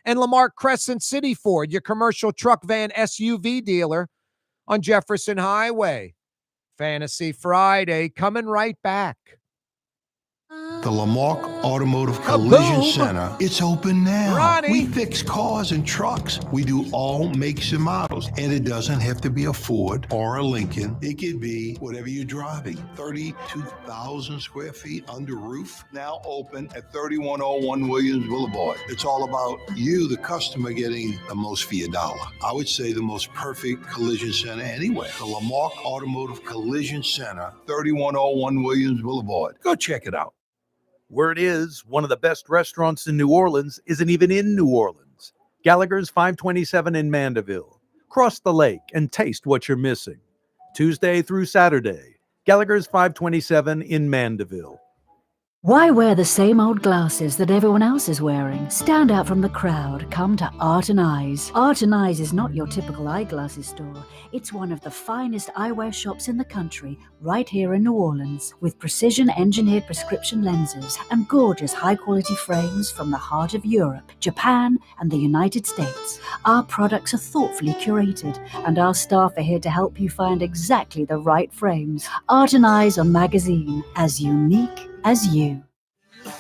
and Lamarck Crescent City Ford, your commercial truck, van, SUV dealer on Jefferson Highway. Fantasy Friday coming right back. The Lamarck Automotive Kaboom! Collision Center, it's open now. Ronnie! We fix cars and trucks. We do all makes and models. And it doesn't have to be a Ford or a Lincoln. It could be whatever you're driving. 32,000 square feet under roof, now open at 3101 Williams Boulevard. It's all about you, the customer, getting the most for your dollar. I would say the most perfect collision center anywhere. The Lamarck Automotive Collision Center, 3101 Williams Boulevard. Go check it out. Word is, one of the best restaurants in New Orleans isn't even in New Orleans. Gallagher's 527 in Mandeville. Cross the lake and taste what you're missing. Tuesday through Saturday, Gallagher's 527 in Mandeville. Why wear the same old glasses that everyone else is wearing? Stand out from the crowd. Come to Art and Eyes. Art and Eyes is not your typical eyeglasses store. It's one of the finest eyewear shops in the country, right here in New Orleans, with precision-engineered prescription lenses and gorgeous high-quality frames from the heart of Europe, Japan, and the United States. Our products are thoughtfully curated, and our staff are here to help you find exactly the right frames. Art and Eyes on magazine, as unique as you.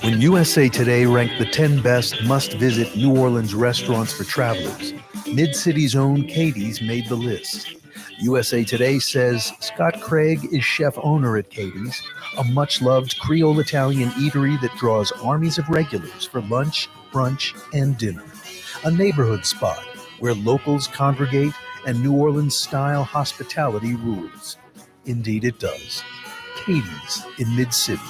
When USA Today ranked the 10 best must-visit New Orleans restaurants for travelers, Mid-City's own Katie's made the list. USA Today says Scott Craig is chef-owner at Katie's, a much-loved Creole Italian eatery that draws armies of regulars for lunch, brunch, and dinner. A neighborhood spot where locals congregate and New Orleans-style hospitality rules. Indeed it does. Katie's in Mid-City.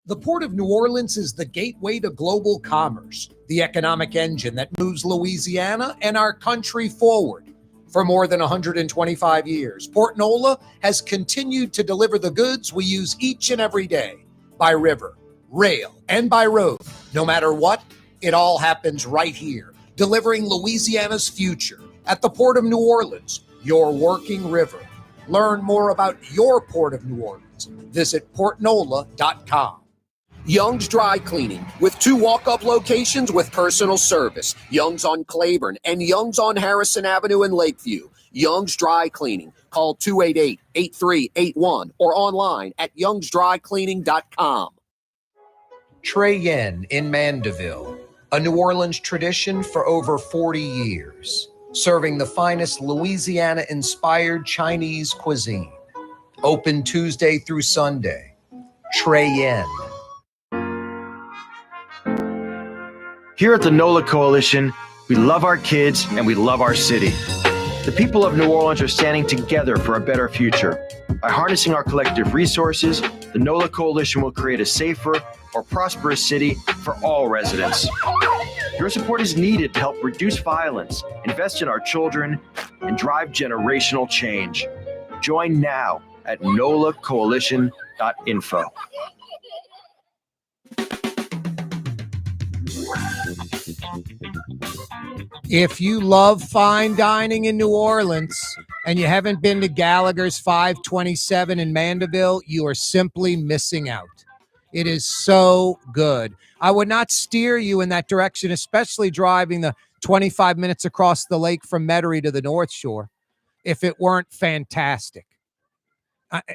The Port of New Orleans is the gateway to global commerce, the economic engine that moves Louisiana and our country forward. For more than 125 years, Port Nola has continued to deliver the goods we use each and every day, by river, rail, and by road. No matter what, it all happens right here, delivering Louisiana's future at the Port of New Orleans, your working river. Learn more about your Port of New Orleans. Visit portnola.com. Young's Dry Cleaning, with 2 walk-up locations with personal service. Young's on Claiborne and Young's on Harrison Avenue in Lakeview. Young's Dry Cleaning. Call 288-8381 or online at youngsdrycleaning.com. Trey Yen in Mandeville, a New Orleans tradition for over 40 years, serving the finest Louisiana-inspired Chinese cuisine. Open Tuesday through Sunday. Trey Yen. Here at the NOLA Coalition, we love our kids and we love our city. The people of New Orleans are standing together for a better future. By harnessing our collective resources, the NOLA Coalition will create a safer, more prosperous city for all residents. Your support is needed to help reduce violence, invest in our children, and drive generational change. Join now at nolacoalition.info. If you love fine dining in New Orleans and you haven't been to Gallagher's 527 in Mandeville, you are simply missing out. It is so good. I would not steer you in that direction, especially driving the 25 minutes across the lake from Metairie to the North Shore, if it weren't fantastic.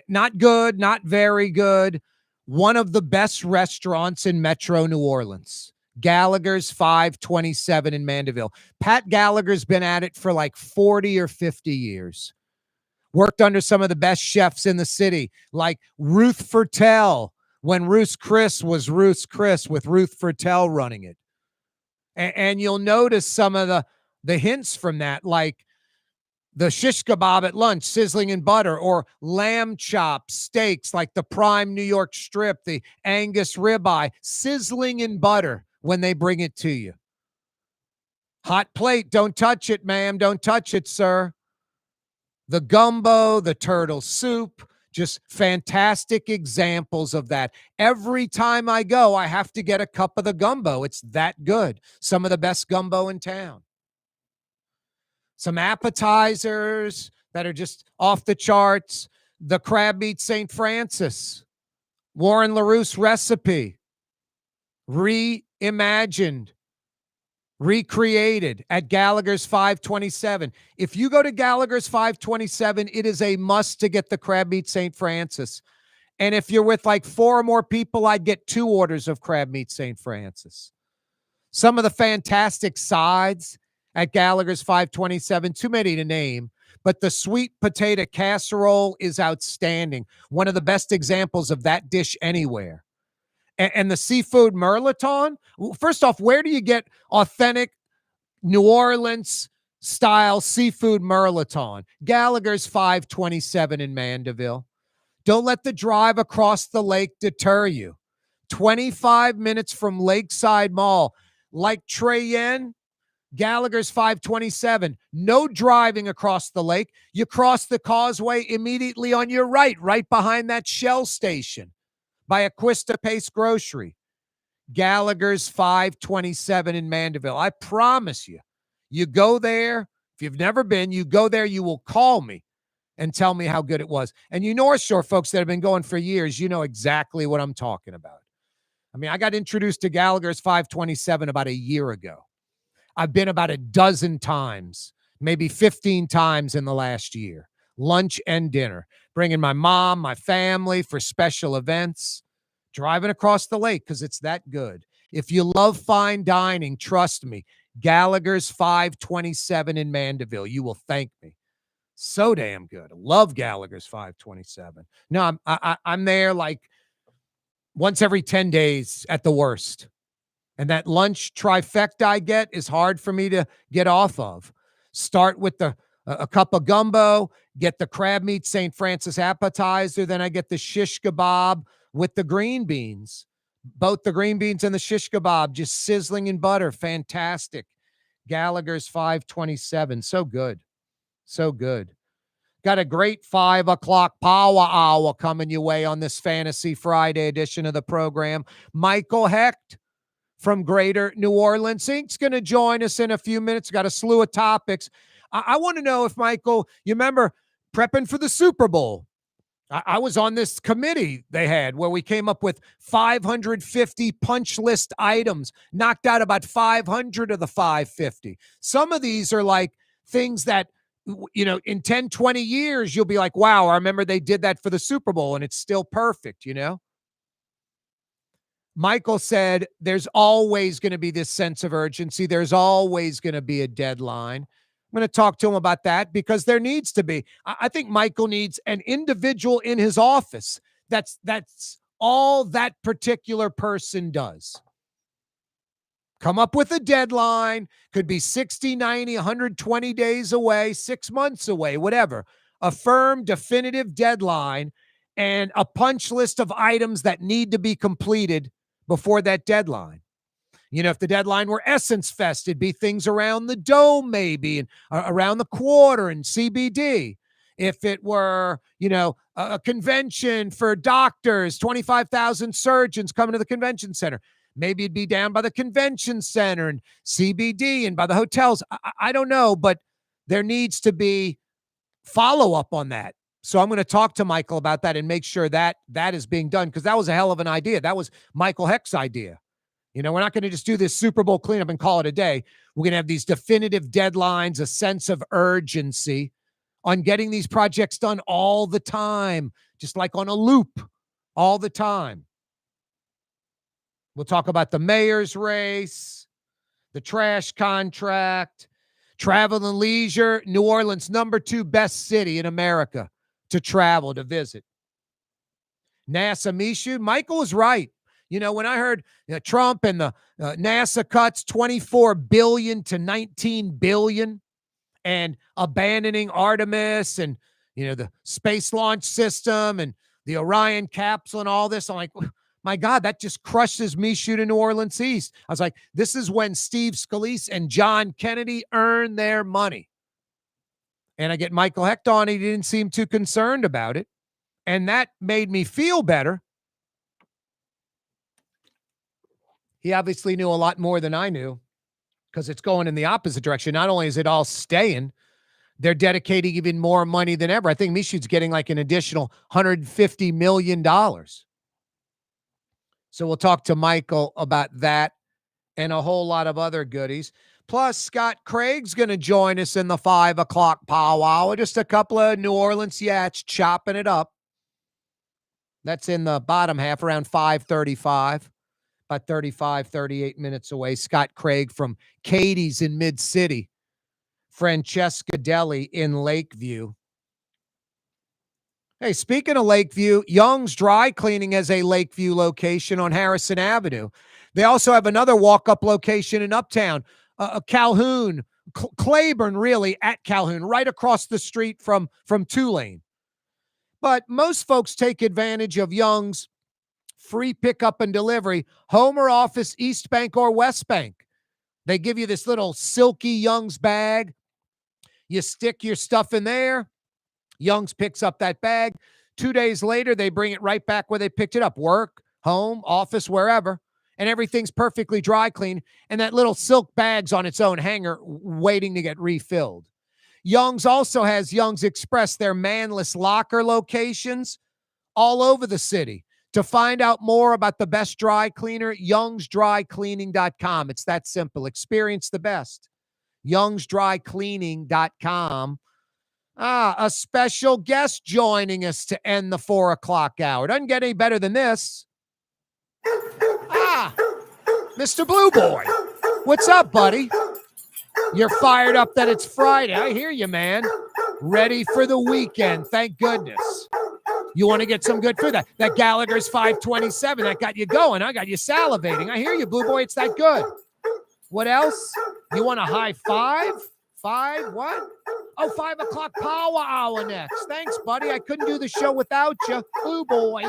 Not good, not very good. One of the best restaurants in Metro New Orleans. Gallagher's 527 in Mandeville. Pat Gallagher's been at it for like 40 or 50 years. Worked under some of the best chefs in the city, like Ruth Fertel, when Ruth's Chris was Ruth's Chris with Ruth Fertel running it. And you'll notice some of the hints from that, like the shish kebab at lunch, sizzling in butter, or lamb chop steaks like the prime New York strip, the Angus ribeye, sizzling in butter when they bring it to you. Hot plate, don't touch it, ma'am, don't touch it, sir. The gumbo, the turtle soup, just fantastic examples of that. Every time I go, I have to get a cup of the gumbo. It's that good. Some of the best gumbo in town. Some appetizers that are just off the charts. The crab meat St. Francis. Warren LaRousse recipe. Reimagined. Recreated at Gallagher's 527. If you go to Gallagher's 527, it is a must to get the crab meat St. Francis. And if you're with like 4 or more people, I'd get 2 orders of crab meat St. Francis. Some of the fantastic sides at Gallagher's 527, too many to name, but the sweet potato casserole is outstanding. One of the best examples of that dish anywhere. And the seafood mirliton, first off, where do you get authentic New Orleans style seafood mirliton? Gallagher's 527 in Mandeville. Don't let the drive across the lake deter you. 25 minutes from Lakeside Mall. Like Treyen, Gallagher's 527. No driving across the lake. You cross the causeway immediately on your right behind that Shell station by Aquista Pace Grocery. Gallagher's 527 in Mandeville. I promise you, you go there. If you've never been, you go there, you will call me and tell me how good it was. And you North Shore folks that have been going for years, you know exactly what I'm talking about. I mean, I got introduced to Gallagher's 527 about a year ago. I've been about a dozen times, maybe 15 times in the last year, lunch and dinner, bringing my mom, my family for special events, driving across the lake because it's that good. If you love fine dining, trust me, Gallagher's 527 in Mandeville. You will thank me. So damn good. Love Gallagher's 527. No, I'm there like once every 10 days at the worst. And that lunch trifecta I get is hard for me to get off of. Start with a cup of gumbo, get the crab meat St. Francis appetizer, then I get the shish kebab with the green beans. Both the green beans and the shish kebab just sizzling in butter. Fantastic. Gallagher's 527. So good. So good. Got a great 5 o'clock power hour coming your way on this Fantasy Friday edition of the program. Michael Hecht from Greater New Orleans Inc.'s going to join us in a few minutes. Got a slew of topics. I want to know if, Michael, you remember prepping for the Super Bowl. I was on this committee they had where we came up with 550 punch list items, knocked out about 500 of the 550. Some of these are like things that, you know, in 10, 20 years, you'll be like, wow, I remember they did that for the Super Bowl and it's still perfect, you know? Michael said there's always going to be this sense of urgency. There's always going to be a deadline. I'm going to talk to him about that because there needs to be. I think Michael needs an individual in his office. That's all that particular person does. Come up with a deadline. Could be 60, 90, 120 days away, 6 months away, whatever. A firm, definitive deadline and a punch list of items that need to be completed before that deadline. You know, if the deadline were Essence Fest, it'd be things around the Dome maybe and around the Quarter and CBD. If it were, you know, a convention for doctors, 25,000 surgeons coming to the convention center, maybe it'd be down by the convention center and CBD and by the hotels. I don't know, but there needs to be follow-up on that. So I'm going to talk to Michael about that and make sure that that is being done because that was a hell of an idea. That was Michael Hecht's idea. You know, we're not going to just do this Super Bowl cleanup and call it a day. We're going to have these definitive deadlines, a sense of urgency on getting these projects done all the time, just like on a loop all the time. We'll talk about the mayor's race, the trash contract, travel and leisure, New Orleans, #2 best city in America to travel, to visit. NASA Mishu, Michael was right. You know, when I heard Trump and the NASA cuts $24 billion to $19 billion and abandoning Artemis and, you know, the space launch system and the Orion capsule and all this, I'm like, my God, that just crushes Mishu to New Orleans East. I was like, this is when Steve Scalise and John Kennedy earned their money. And I get Michael Hecht on. He didn't seem too concerned about it. And that made me feel better. He obviously knew a lot more than I knew because it's going in the opposite direction. Not only is it all staying, they're dedicating even more money than ever. I think Mishu's getting like an additional $150 million. So we'll talk to Michael about that and a whole lot of other goodies. Plus, Scott Craig's going to join us in the 5 o'clock powwow. Just a couple of New Orleans Yats chopping it up. That's in the bottom half, around 5:35, about 35, 38 minutes away. Scott Craig from Katie's in Mid-City. Francesca Deli in Lakeview. Hey, speaking of Lakeview, Young's Dry Cleaning has a Lakeview location on Harrison Avenue. They also have another walk-up location in Uptown, Calhoun, Claiborne, really, at Calhoun, right across the street from Tulane. But most folks take advantage of Young's free pickup and delivery, home or office, East Bank or West Bank. They give you this little silky Young's bag. You stick your stuff in there. Young's picks up that bag. 2 days later, they bring it right back where they picked it up. Work, home, office, wherever. And everything's perfectly dry clean. And that little silk bag's on its own hanger waiting to get refilled. Young's also has Young's Express, their manless locker locations all over the city. To find out more about the best dry cleaner, youngsdrycleaning.com. It's that simple. Experience the best. youngsdrycleaning.com. A special guest joining us to end the 4 o'clock hour. Doesn't get any better than this. Mr. Blue Boy. What's up, buddy? You're fired up that it's Friday. I hear you, man. Ready for the weekend. Thank goodness. You want to get some good food. That Gallagher's 527, that got you going. I got you salivating. I hear you, Blue Boy. It's that good. What else? You want a high five? What? Oh, 5 o'clock power hour next. Thanks, buddy. I couldn't do the show without you. Blue Boy.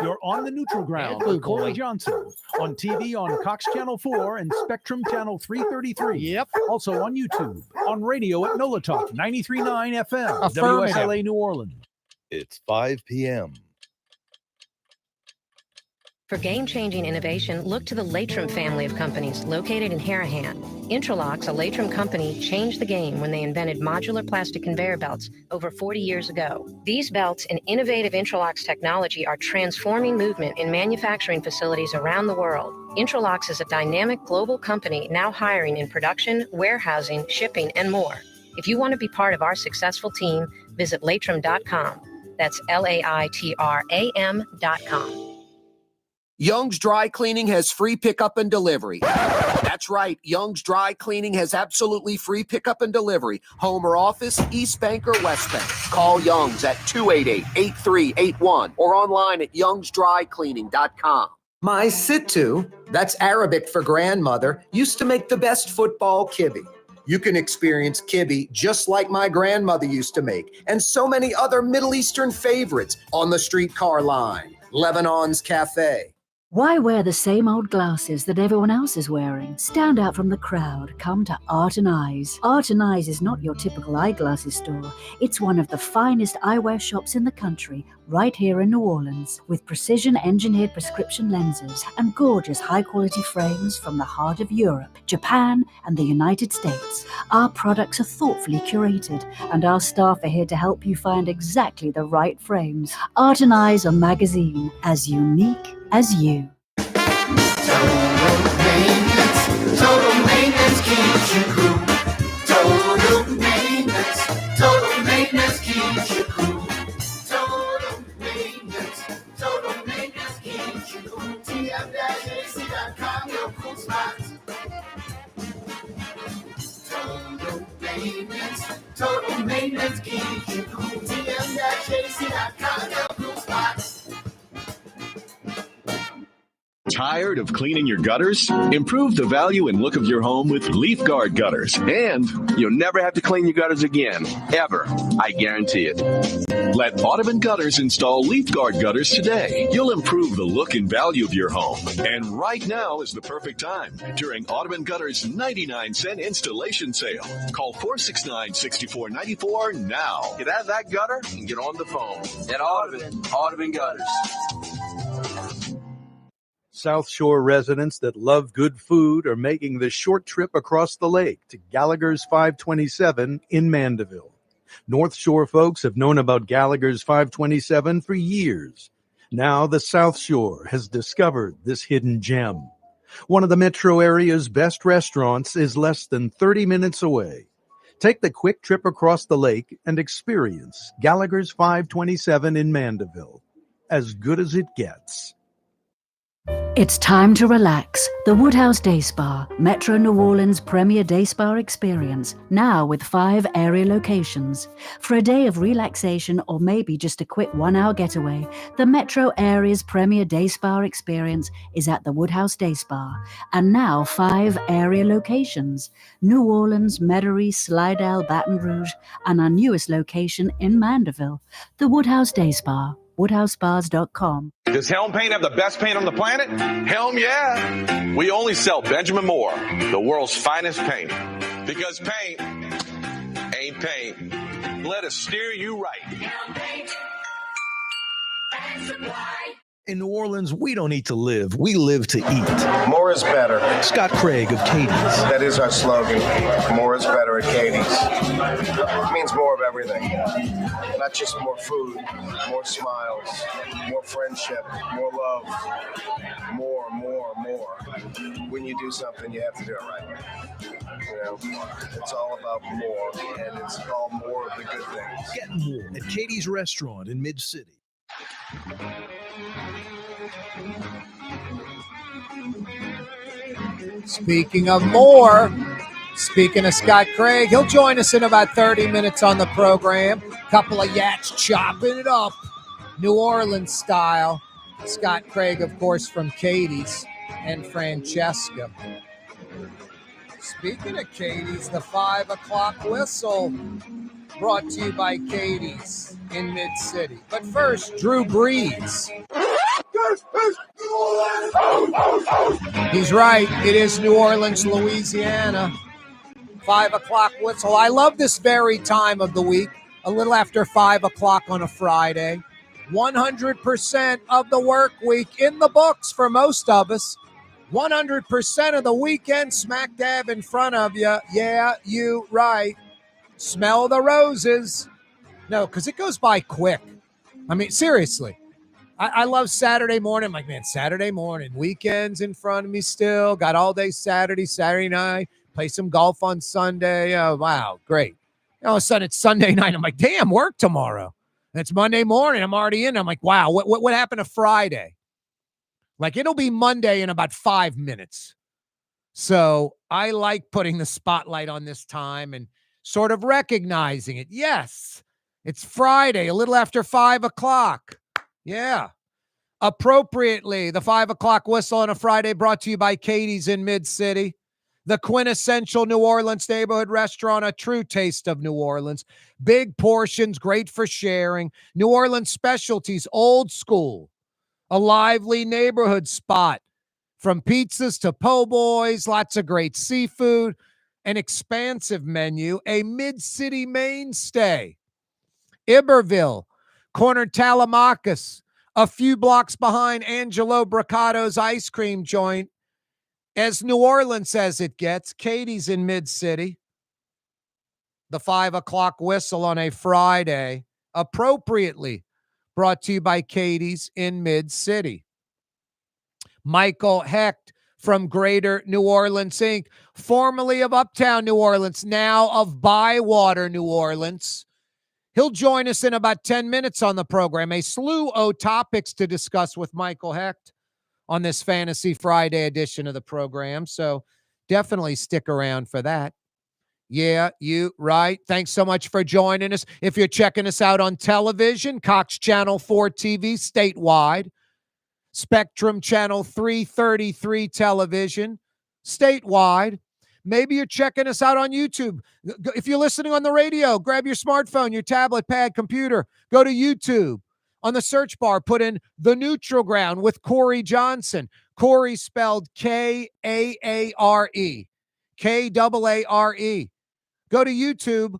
You're on the neutral ground with Corey Johnson. On TV on Cox Channel 4 and Spectrum Channel 333. Yep. Also on YouTube. On radio at NOLA Talk 93.9 FM. Affirmative. WSLA New Orleans. It's 5 p.m. For game-changing innovation, look to the Latrim family of companies located in Harahan. Intralox, a Latrim company, changed the game when they invented modular plastic conveyor belts over 40 years ago. These belts and innovative Intralox technology are transforming movement in manufacturing facilities around the world. Intralox is a dynamic global company now hiring in production, warehousing, shipping, and more. If you want to be part of our successful team, visit Latrim.com. That's LAITRAM.com. Young's Dry Cleaning has free pickup and delivery. That's right. Young's Dry Cleaning has absolutely free pickup and delivery. Home or office, East Bank or West Bank. Call Young's at 288-8381 or online at youngsdrycleaning.com. My Sittu, that's Arabic for grandmother, used to make the best football kibbe. You can experience kibbe just like my grandmother used to make, and so many other Middle Eastern favorites on the streetcar line. Lebanon's Cafe. Why wear the same old glasses that everyone else is wearing? Stand out from the crowd. Come to Art and Eyes. Art and Eyes is not your typical eyeglasses store. It's one of the finest eyewear shops in the country, right here in New Orleans, with precision-engineered prescription lenses and gorgeous high-quality frames from the heart of Europe, Japan, and the United States. Our products are thoughtfully curated, and our staff are here to help you find exactly the right frames. Art and Eyes, a magazine as unique as you. Total maintenance keeps you cool. Total maintenance keeps you cool. Total maintenance keeps you cool. TM-AC.com, your cool spots. Total maintenance keeps you cool. TM-AC.com, your cool spots. Tired of cleaning your gutters? Improve the value and look of your home with Leaf Guard gutters. And you'll never have to clean your gutters again. Ever. I guarantee it. Let Audubon Gutters install Leaf Guard gutters today. You'll improve the look and value of your home. And right now is the perfect time during Audubon Gutters 99-cent installation sale. Call 469-6494 now. Get out of that gutter and get on the phone. At Audubon Gutters. South Shore residents that love good food are making the short trip across the lake to Gallagher's 527 in Mandeville. North Shore folks have known about Gallagher's 527 for years. Now the South Shore has discovered this hidden gem. One of the metro area's best restaurants is less than 30 minutes away. Take the quick trip across the lake and experience Gallagher's 527 in Mandeville. as good as it gets. It's time to relax. The Woodhouse Day Spa, Metro New Orleans' premier day spa experience, now with 5 area locations. For a day of relaxation or maybe just a quick 1-hour getaway, the Metro area's premier day spa experience is at the Woodhouse Day Spa, and now 5 area locations: New Orleans, Metairie, Slidell, Baton Rouge, and our newest location in Mandeville. The Woodhouse Day Spa, woodhousespas.com. Does Helm Paint have the best paint on the planet? Helm, yeah. We only sell Benjamin Moore, the world's finest paint. Because paint ain't paint. Let us steer you right. Helm Paint and Supply. In New Orleans, we don't eat to live. We live to eat. More is better. Scott Craig of Katie's. That is our slogan. More is better at Katie's. It means more of everything. Not just more food, more smiles, more friendship, more love. More. When you do something, you have to do it right. You know, it's all about more, and it's all more of the good things. Get more at Katie's Restaurant in Mid-City. Speaking of more, speaking of Scott Craig, he'll join us in about 30 minutes on the program. Couple of yats chopping it up, New Orleans style. Scott Craig, of course, from Katie's and Francesca. Speaking of Katie's, the 5 o'clock whistle brought to you by Katie's in Mid-City. But first, Drew Brees. He's right. It is New Orleans, Louisiana. 5 o'clock whistle. I love this very time of the week, a little after 5 o'clock on a Friday. 100% of the work week in the books for most of us. 100% of the weekend smack dab in front of you. Yeah, you right. Smell the roses. No, because it goes by quick. I mean, seriously. I love Saturday morning. I'm like, man, Saturday morning. Weekends in front of me still. Got all day Saturday night. Play some golf on Sunday. Oh, wow, great. All of a sudden, it's Sunday night. I'm like, damn, work tomorrow. And it's Monday morning. I'm already in. I'm like, wow, what happened to Friday? Like, it'll be Monday in about 5 minutes. So I like putting the spotlight on this time and sort of recognizing it. Yes, it's Friday, a little after 5 o'clock. Yeah. Appropriately, the 5 o'clock whistle on a Friday brought to you by Katie's in Mid-City. The quintessential New Orleans neighborhood restaurant, a true taste of New Orleans. Big portions, great for sharing. New Orleans specialties, old school. A lively neighborhood spot. From pizzas to po' boys, lots of great seafood, an expansive menu, a mid-city mainstay. Iberville, corner Talamacus, a few blocks behind Angelo Bricato's ice cream joint. As New Orleans as it gets, Katie's in Mid-City. The 5 o'clock whistle on a Friday, appropriately brought to you by Katie's in Mid-City. Michael Hecht from Greater New Orleans, Inc., formerly of Uptown New Orleans, now of Bywater, New Orleans. He'll join us in about 10 minutes on the program. A slew of topics to discuss with Michael Hecht on this Fantasy Friday edition of the program. So definitely stick around for that. Yeah, you right. Thanks so much for joining us. If you're checking us out on television, Cox Channel 4 TV statewide, Spectrum Channel 333 television statewide. Maybe you're checking us out on YouTube. If you're listening on the radio, grab your smartphone, your tablet, pad, computer, go to YouTube. On the search bar, put in The Neutral Ground with Corey Johnson. Corey spelled Kaare. Kaare. Go to YouTube,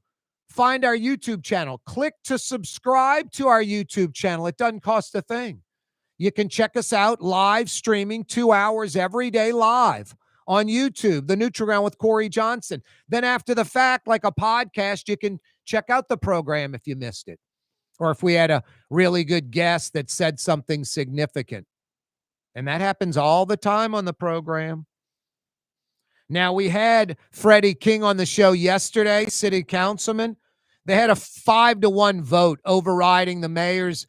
find our YouTube channel. Click to subscribe to our YouTube channel. It doesn't cost a thing. You can check us out live streaming 2 hours every day live on YouTube, The Neutral Ground with Corey Johnson. Then after the fact, like a podcast, you can check out the program if you missed it. Or if we had a really good guest that said something significant. And that happens all the time on the program. Now, we had Freddie King on the show yesterday, city councilman. They had a 5-1 vote overriding the mayor's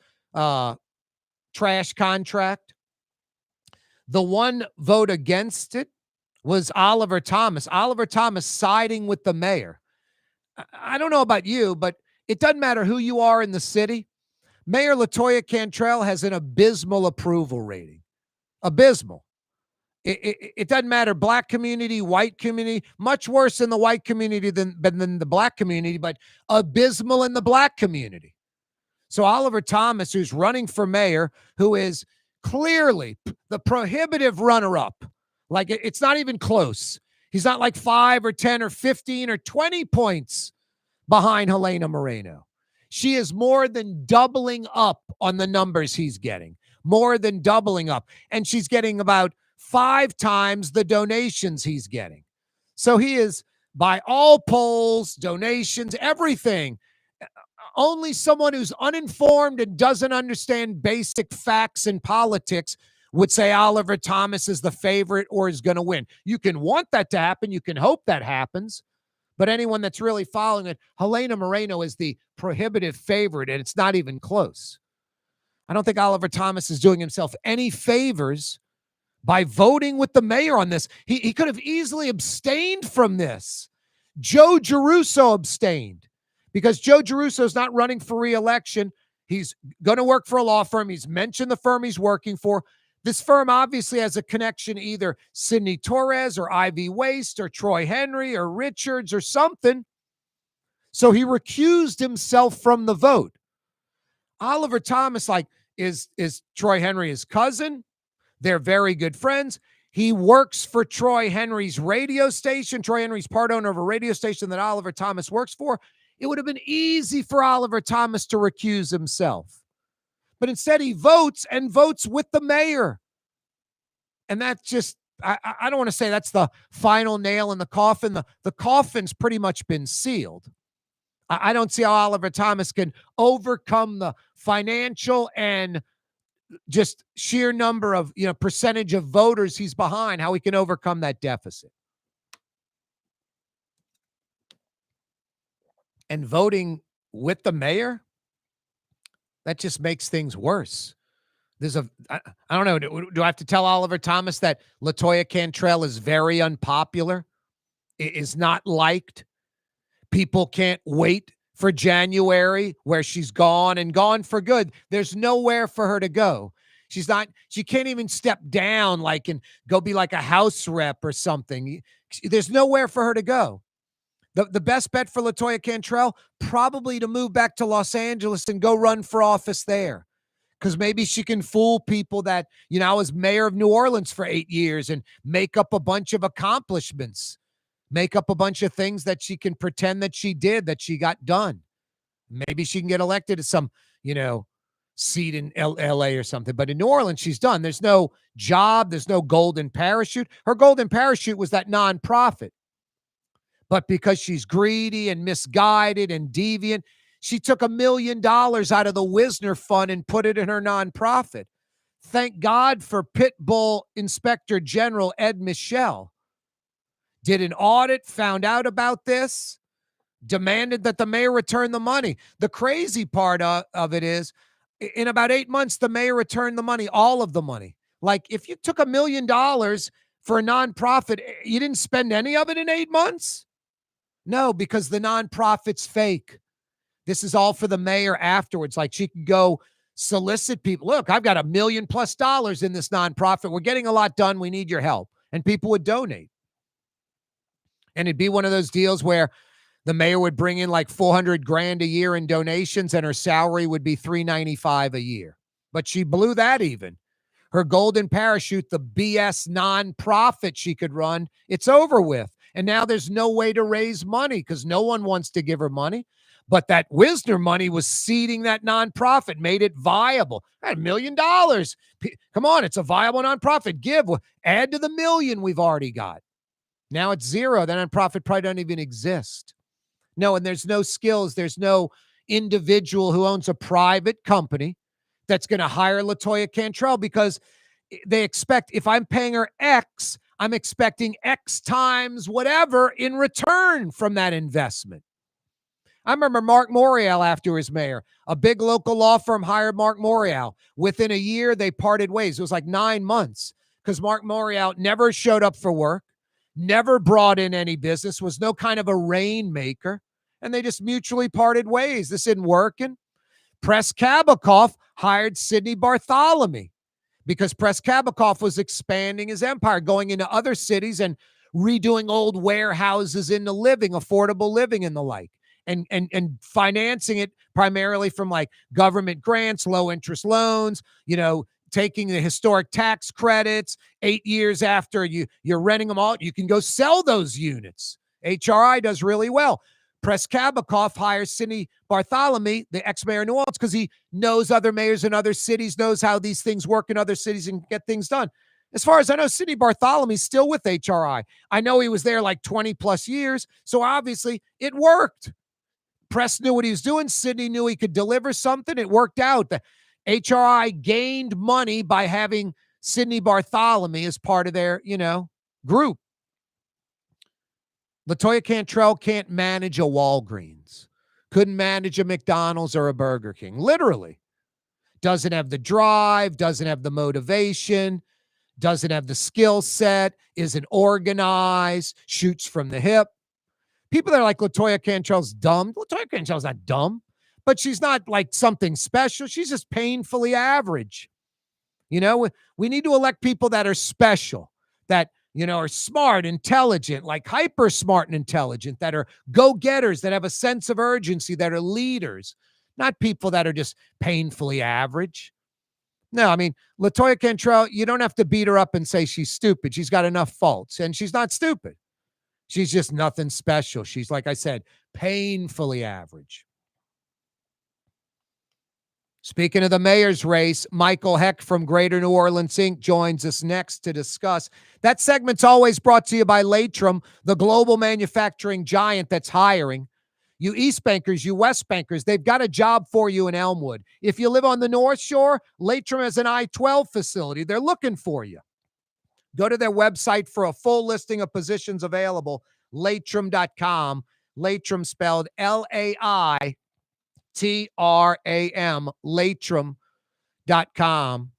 trash contract. The one vote against it was Oliver Thomas. Oliver Thomas siding with the mayor. I don't know about you, but it doesn't matter who you are in the city. Mayor LaToya Cantrell has an abysmal approval rating. Abysmal. It doesn't matter, black community, white community, much worse in the white community than the black community, but abysmal in the black community. So Oliver Thomas, who's running for mayor, who is clearly the prohibitive runner-up, like it's not even close. He's not like 5 or 10 or 15 or 20 points behind Helena Moreno. She is more than doubling up on the numbers he's getting, more than doubling up. And she's getting about 5 times the donations he's getting. So he is, by all polls, donations, everything, only someone who's uninformed and doesn't understand basic facts in politics would say Oliver Thomas is the favorite or is going to win. You can want that to happen. You can hope that happens. But anyone that's really following it, Helena Moreno is the prohibitive favorite, and it's not even close. I don't think Oliver Thomas is doing himself any favors by voting with the mayor on this. He could have easily abstained from this. Joe Giarrusso abstained because Joe Giarrusso is not running for re-election. He's going to work for a law firm. He's mentioned the firm he's working for. This firm obviously has a connection, either Sidney Torres or Ivy Waste or Troy Henry or Richards or something. So he recused himself from the vote. Oliver Thomas, is Troy Henry his cousin? They're very good friends. He works for Troy Henry's radio station. Troy Henry's part owner of a radio station that Oliver Thomas works for. It would have been easy for Oliver Thomas to recuse himself. But instead he votes and votes with the mayor. And that's just, I don't want to say that's the final nail in the coffin. The coffin's pretty much been sealed. I don't see how Oliver Thomas can overcome the financial and just sheer number of, percentage of voters he's behind, how he can overcome that deficit. And voting with the mayor, that just makes things worse. I don't know. Do I have to tell Oliver Thomas that LaToya Cantrell is very unpopular, is not liked? People can't wait for January where she's gone and gone for good. There's nowhere for her to go. She can't even step down and go be like a house rep or something. There's nowhere for her to go. The best bet for LaToya Cantrell, probably to move back to Los Angeles and go run for office there. Because maybe she can fool people that, I was mayor of New Orleans for 8 years and make up a bunch of accomplishments, make up a bunch of things that she can pretend that she did, that she got done. Maybe she can get elected to some, seat in L.A. or something. But in New Orleans, she's done. There's no job. There's no golden parachute. Her golden parachute was that nonprofit. But because she's greedy and misguided and deviant, she took $1 million out of the Wisner Fund and put it in her nonprofit. Thank God for Pitbull Inspector General Ed Michel. Did an audit, found out about this, demanded that the mayor return the money. The crazy part of it is, in about 8 months, the mayor returned the money, all of the money. If you took $1 million for a nonprofit, you didn't spend any of it in 8 months? No, because the nonprofit's fake. This is all for the mayor afterwards. She could go solicit people. Look, I've got $1 million+ in this nonprofit. We're getting a lot done. We need your help. And people would donate. And it'd be one of those deals where the mayor would bring in $400,000 a year in donations and her salary would be $395 a year. But she blew that even. Her golden parachute, the BS nonprofit she could run, it's over with. And now there's no way to raise money because no one wants to give her money. But that Wisner money was seeding that nonprofit, made it viable. $1 million. Come on, it's a viable nonprofit. Add to the $1 million we've already got. Now it's zero. That nonprofit probably doesn't even exist. No, and there's no skills. There's no individual who owns a private company that's going to hire LaToya Cantrell because they expect, if I'm paying her X, I'm expecting X times whatever in return from that investment. I remember Mark Morial after he was mayor. A big local law firm hired Mark Morial. Within a year, they parted ways. It was like 9 months because Mark Morial never showed up for work, never brought in any business, was no kind of a rainmaker, and they just mutually parted ways. This isn't working. Press Kabikoff hired Sidney Bartholomew because Press Kabikoff was expanding his empire, going into other cities and redoing old warehouses into living, affordable living and the like, and financing it primarily from like government grants, low interest loans, taking the historic tax credits. 8 years after you're renting them out, you can go sell those units. HRI does really well. Press Kabikoff hires Sidney Bartholomew, the ex-mayor of New Orleans, because he knows other mayors in other cities, knows how these things work in other cities and get things done. As far as I know, Sidney Bartholomew's still with HRI. I know he was there like 20 plus years, so obviously it worked. Press knew what he was doing. Sidney knew he could deliver something. It worked out. The HRI gained money by having Sidney Bartholomew as part of their, group. LaToya Cantrell can't manage a Walgreens. Couldn't manage a McDonald's or a Burger King. Literally. Doesn't have the drive, doesn't have the motivation, doesn't have the skill set, isn't organized, shoots from the hip. People that are like LaToya Cantrell's dumb. LaToya Cantrell's not dumb, but she's not like something special. She's just painfully average. We need to elect people that are special, that are smart, intelligent, like hyper smart and intelligent, that are go-getters, that have a sense of urgency, that are leaders, not people that are just painfully average. No, I mean, LaToya Cantrell, you don't have to beat her up and say she's stupid. She's got enough faults, and she's not stupid. She's just nothing special. She's, like I said, painfully average. Speaking of the mayor's race, Michael Heck from Greater New Orleans Inc. joins us next to discuss. That segment's always brought to you by Latrim, the global manufacturing giant that's hiring. You East Bankers, you West Bankers, they've got a job for you in Elmwood. If you live on the North Shore, Latrim has an I-12 facility. They're looking for you. Go to their website for a full listing of positions available, latrim.com. Latrim spelled L-A-I-T-R-A-M, Latrim.com.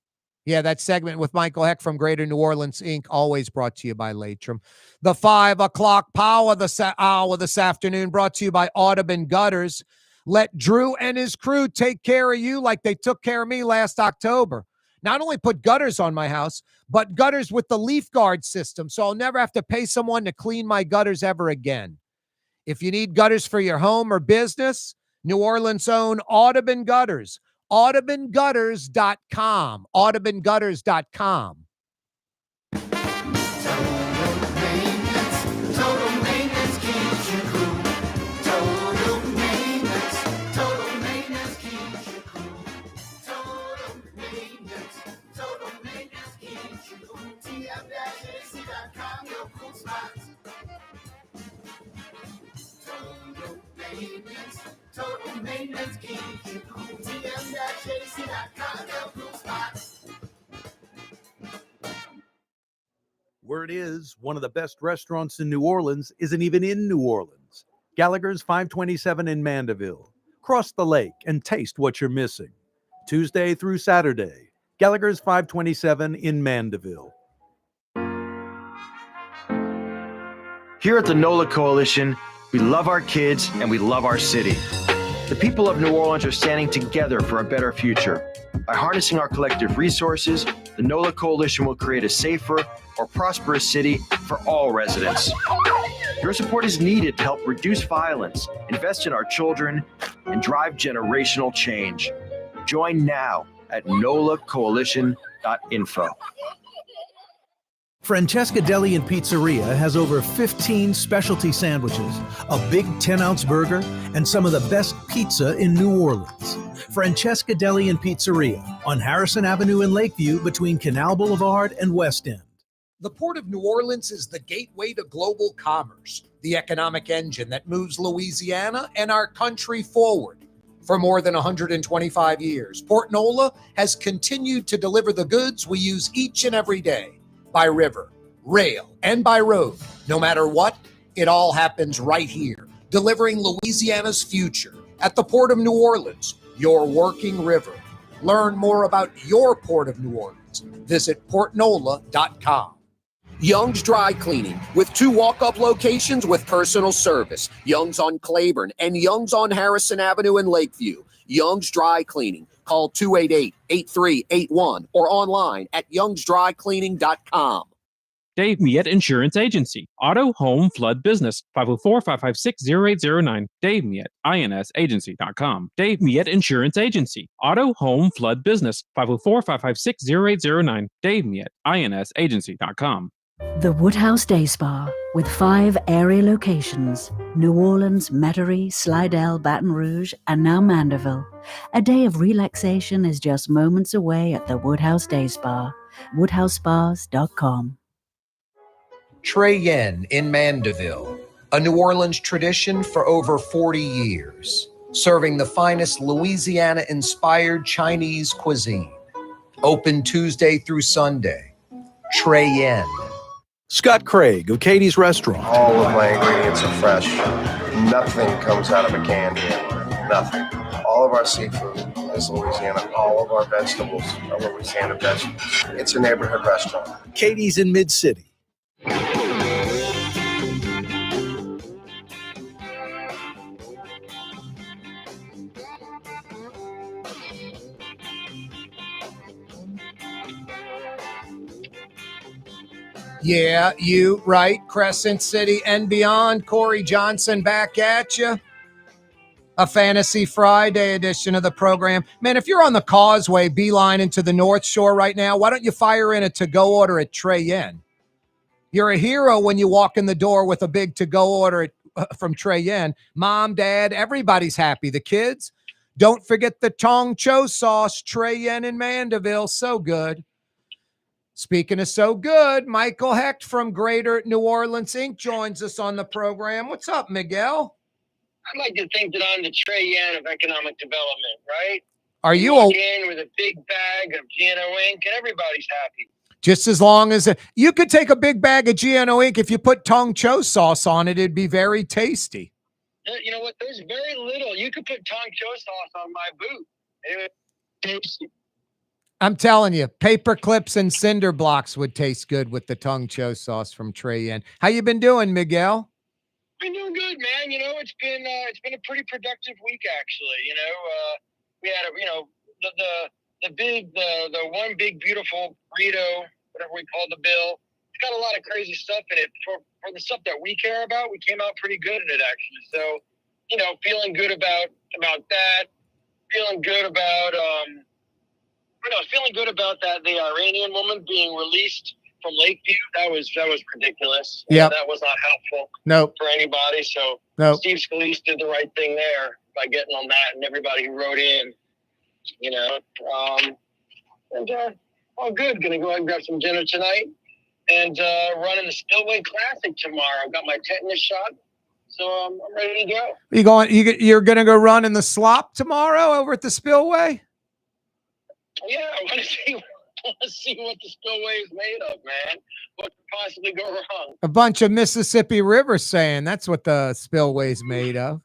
Yeah, that segment with Michael Heck from Greater New Orleans Inc. always brought to you by Latrim. The 5 o'clock power hour this afternoon brought to you by Audubon Gutters. Let Drew and his crew take care of you like they took care of me last October. Not only put gutters on my house, but gutters with the leaf guard system, so I'll never have to pay someone to clean my gutters ever again. If you need gutters for your home or business, New Orleans' own Audubon Gutters. AudubonGutters.com. AudubonGutters.com. Total maintenance keeps you cool. TM-JC.com, your cool spots. Word is, one of the best restaurants in New Orleans isn't even in New Orleans. Gallagher's 527 in Mandeville. Cross the lake and taste what you're missing. Tuesday through Saturday, Gallagher's 527 in Mandeville. Here at the NOLA Coalition, we love our kids and we love our city. The people of New Orleans are standing together for a better future. By harnessing our collective resources, the NOLA Coalition will create a safer, more prosperous city for all residents. Your support is needed to help reduce violence, invest in our children, and drive generational change. Join now at nolacoalition.info. Francesca Deli and Pizzeria has over 15 specialty sandwiches, a big 10-ounce burger, and some of the best pizza in New Orleans. Francesca Deli and Pizzeria on Harrison Avenue in Lakeview between Canal Boulevard and West End. The Port of New Orleans is the gateway to global commerce, the economic engine that moves Louisiana and our country forward. For more than 125 years, Port Nola has continued to deliver the goods we use each and every day. By river, rail, and by road. No matter what, it all happens right here. delivering Louisiana's future at the Port of New Orleans, your working river. Learn more about your Port of New Orleans. Visit portnola.com. Young's Dry Cleaning, with 2 walk-up locations with personal service. Young's on Claiborne and Young's on Harrison Avenue in Lakeview. Young's Dry Cleaning. Call 288-8381 or online at youngsdrycleaning.com. Dave Miette Insurance Agency. Auto, home, flood business. 504-556-0809. Dave Miette, insagency.com. Dave Miette Insurance Agency. Auto, home, flood business. 504-556-0809. Dave Miette, insagency.com. The Woodhouse Day Spa, with 5 area locations: New Orleans, Metairie, Slidell, Baton Rouge, and now Mandeville. A day of relaxation is just moments away at the Woodhouse Day Spa. WoodhouseSpas.com. Trey Yen in Mandeville, a New Orleans tradition for over 40 years, serving the finest Louisiana-inspired Chinese cuisine. Open Tuesday through Sunday. Trey Yen. Scott Craig of Katie's Restaurant. All of my ingredients are fresh. Nothing comes out of a can here. Nothing. All of our seafood is Louisiana. All of our vegetables are Louisiana vegetables. It's a neighborhood restaurant. Katie's in Mid-City. Yeah, you right. Crescent City and beyond. Corey Johnson back at you. A Fantasy Friday edition of the program. Man, if you're on the Causeway, beeline into the North Shore right now, why don't you fire in a to-go order at Trey Yen? You're a hero when you walk in the door with a big to-go order from Trey Yen. Mom, Dad, everybody's happy. The kids, don't forget the Tong Cho sauce. Trey Yen in Mandeville, so good. Speaking of so good, Michael Hecht from Greater New Orleans Inc. joins us on the program. What's up, Miguel? I'd like to think that I'm the Trey Yen of economic development, right? Are you walk in with a big bag of GNO ink and everybody's happy? just as long as you could take a big bag of GNO ink. If you put Tong Cho sauce on it, it'd be very tasty. You know what? There's very little. You could put Tong Cho sauce on my boot. It would taste. I'm telling you, paper clips and cinder blocks would taste good with the Tong Cho sauce from Trey Yen. How you been doing, Miguel? Been doing good, man. You know, it's been a pretty productive week, actually. You know, we had the one big beautiful burrito, whatever we call the bill. It's got a lot of crazy stuff in it. For the stuff that we care about, we came out pretty good in it, actually. So, you know, feeling good about that. Feeling good about that the Iranian woman being released from Lakeview. That was ridiculous. Yeah, that was not helpful. For anybody. So Steve Scalise did the right thing there by getting on that, and everybody who wrote in. You know, all good. Gonna go ahead and grab some dinner tonight, and running the Spillway Classic tomorrow. Got my tetanus shot, so I'm ready to go. You're gonna go run in the slop tomorrow over at the Spillway? Yeah, I want to see what the Spillway is made of, man. What could possibly go wrong? A bunch of Mississippi River sand. That's what the Spillway's made of.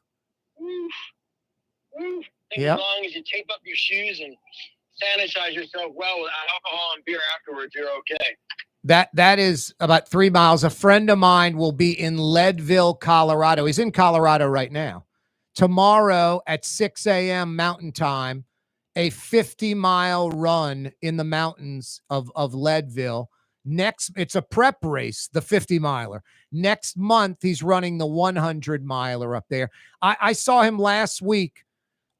As long as you tape up your shoes and sanitize yourself well with alcohol and beer afterwards, you're okay. That is about 3 miles. A friend of mine will be in Leadville, Colorado. He's in Colorado right now. Tomorrow at 6 a.m. Mountain Time, a 50-mile run in the mountains of Leadville. It's a prep race, the 50-miler. Next month, he's running the 100-miler up there. I saw him last week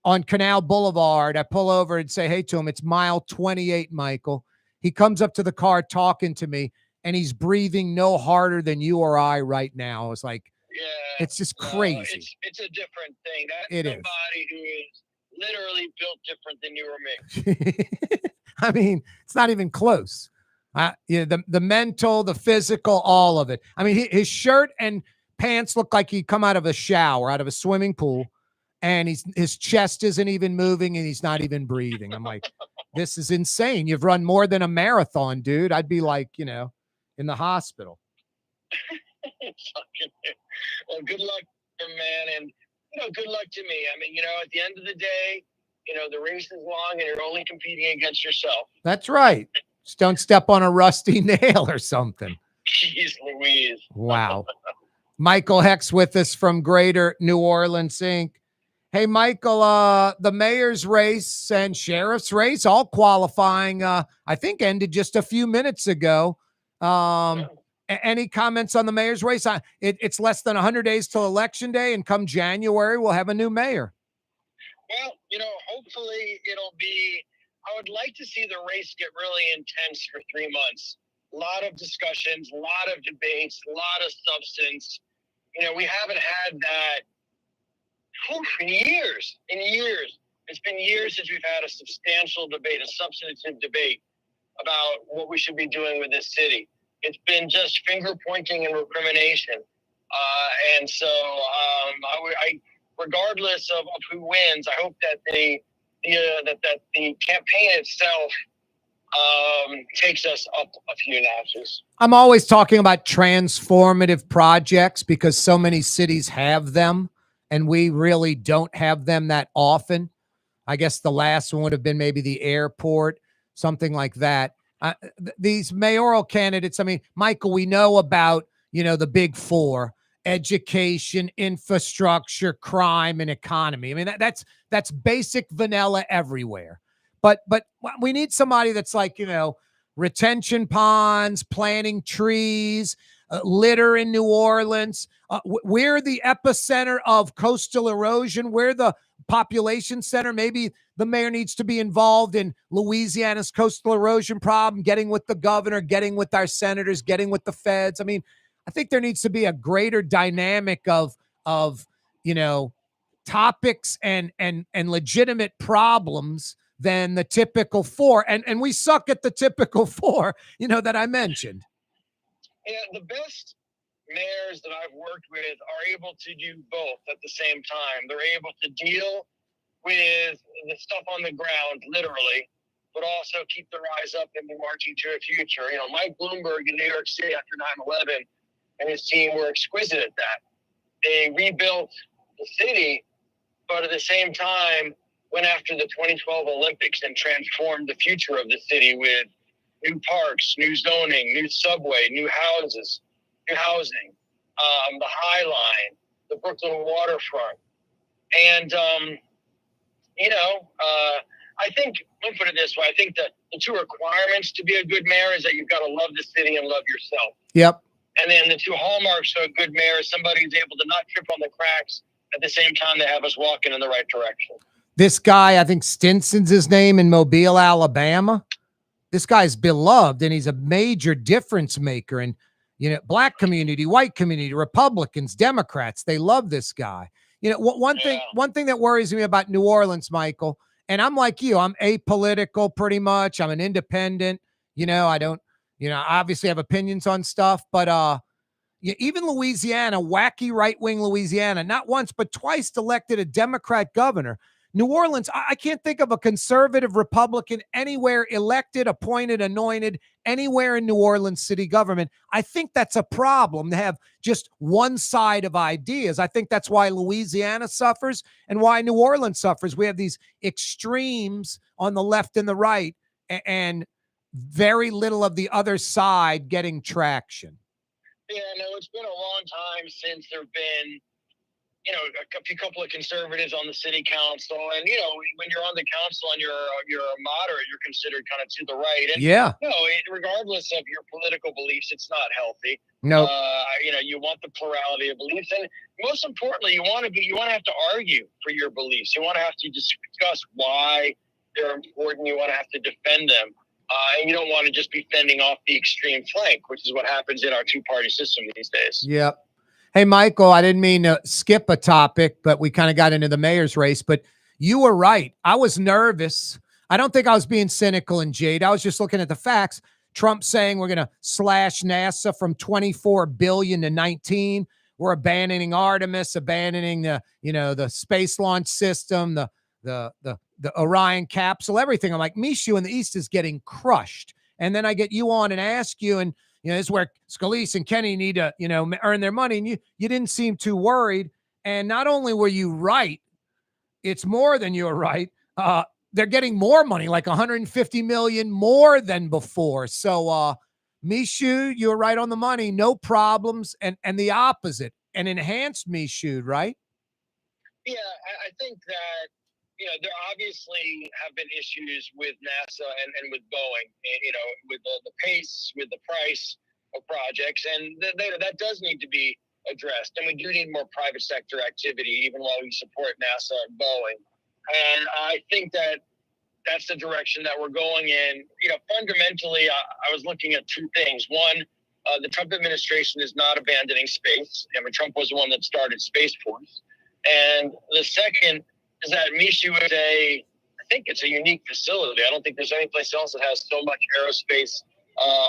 on Canal Boulevard. I pull over and say hey to him. It's mile 28, Michael. He comes up to the car talking to me, and he's breathing no harder than you or I right now. I was like, it's just crazy. It's a different thing. That's it somebody is. who is literally built different than you or me. I mean, it's not even close. The mental, the physical, all of it. I mean, his shirt and pants look like he'd come out of a shower, out of a swimming pool, and his chest isn't even moving, and he's not even breathing. I'm like, this is insane. You've run more than a marathon, dude. I'd be like, in the hospital. Well, good luck man, and good luck to me. I mean, at the end of the day, the race is long, and you're only competing against yourself. That's right. Just don't step on a rusty nail or something. Jeez Louise. Wow. Michael Heck's with us from Greater New Orleans Inc. Hey, Michael, the mayor's race and sheriff's race, all qualifying, I think ended just a few minutes ago. Any comments on the mayor's race? It's less than 100 days till Election Day, and come January, we'll have a new mayor. Well, hopefully it'll be, I would like to see the race get really intense for 3 months. A lot of discussions, a lot of debates, a lot of substance. We haven't had that in years. It's been years since we've had a substantial debate, a substantive debate about what we should be doing with this city. It's been just finger pointing and recrimination. And so I regardless of who wins, I hope that the campaign itself takes us up a few notches. I'm always talking about transformative projects because so many cities have them, and we really don't have them that often. I guess the last one would have been maybe the airport, something like that. These mayoral candidates, I mean, Michael, we know about, the big four: education, infrastructure, crime, and economy. I mean, that's basic vanilla everywhere. But we need somebody that's like, retention ponds, planting trees, litter in New Orleans. We're the epicenter of coastal erosion. We're the population center. Maybe the mayor needs to be involved in Louisiana's coastal erosion problem, getting with the governor, getting with our senators, getting with the feds. I mean, I think there needs to be a greater dynamic of topics and legitimate problems than the typical four. And we suck at the typical four, that I mentioned. Yeah, the best mayors that I've worked with are able to do both at the same time. They're able to deal with the stuff on the ground, literally, but also keep their eyes up and be marching to a future. Mike Bloomberg in New York City after 9/11 and his team were exquisite at that. They rebuilt the city, but at the same time went after the 2012 Olympics and transformed the future of the city with new parks, new zoning, new subway, new houses, new housing, the High Line, the Brooklyn waterfront. And, I think, let me put it this way, I think that the two requirements to be a good mayor is that you've got to love the city and love yourself. Yep. And then the two hallmarks of a good mayor is somebody who's able to not trip on the cracks at the same time they have us walking in the right direction. This guy, I think Stinson's his name, in Mobile, Alabama. This guy's beloved, and he's a major difference maker. And, black community, white community, Republicans, Democrats, they love this guy. One thing that worries me about New Orleans, Michael, and I'm like you, I'm apolitical pretty much. I'm an independent. I don't, obviously have opinions on stuff, but even Louisiana, wacky right-wing Louisiana, not once but twice elected a Democrat governor. New Orleans, I can't think of a conservative Republican anywhere elected, appointed, anointed, anywhere in New Orleans city government. I think that's a problem to have just one side of ideas. I think that's why Louisiana suffers and why New Orleans suffers. We have these extremes on the left and the right, and very little of the other side getting traction. Yeah, no, it's been a long time since there have been a couple of conservatives on the city council, and when you're on the council and you're a moderate, you're considered kind of to the right. And regardless of your political beliefs, it's not healthy. No, you want the plurality of beliefs, and most importantly, you want to have to argue for your beliefs. You want to have to discuss why they're important. You want to have to defend them, and you don't want to just be fending off the extreme flank, which is what happens in our two-party system these days. Yep. Hey, Michael, I didn't mean to skip a topic, but we kind of got into the mayor's race. But you were right. I was nervous. I don't think I was being cynical and jade. I was just looking at the facts. Trump saying we're going to slash NASA from 24 billion to 19. We're abandoning Artemis, abandoning the space launch system, the Orion capsule, everything. I'm like, Mishu in the East is getting crushed. And then I get you on and ask you, and this is where Scalise and Kenny need to, earn their money. And you didn't seem too worried. And not only were you right, it's more than you're right. They're getting more money, like 150 million more than before. So, Michoud, you're right on the money. No problems. And the opposite, an enhanced Michoud, right? Yeah, I think that, there obviously have been issues with NASA and with Boeing, and, with the pace, with the price of projects, and that does need to be addressed. And we do need more private sector activity, even while we support NASA and Boeing. And I think that that's the direction that we're going in. Fundamentally, I was looking at two things. One, the Trump administration is not abandoning space. I mean, Trump was the one that started Space Force. And the second is that Michoud is I think it's a unique facility. I don't think there's any place else that has so much aerospace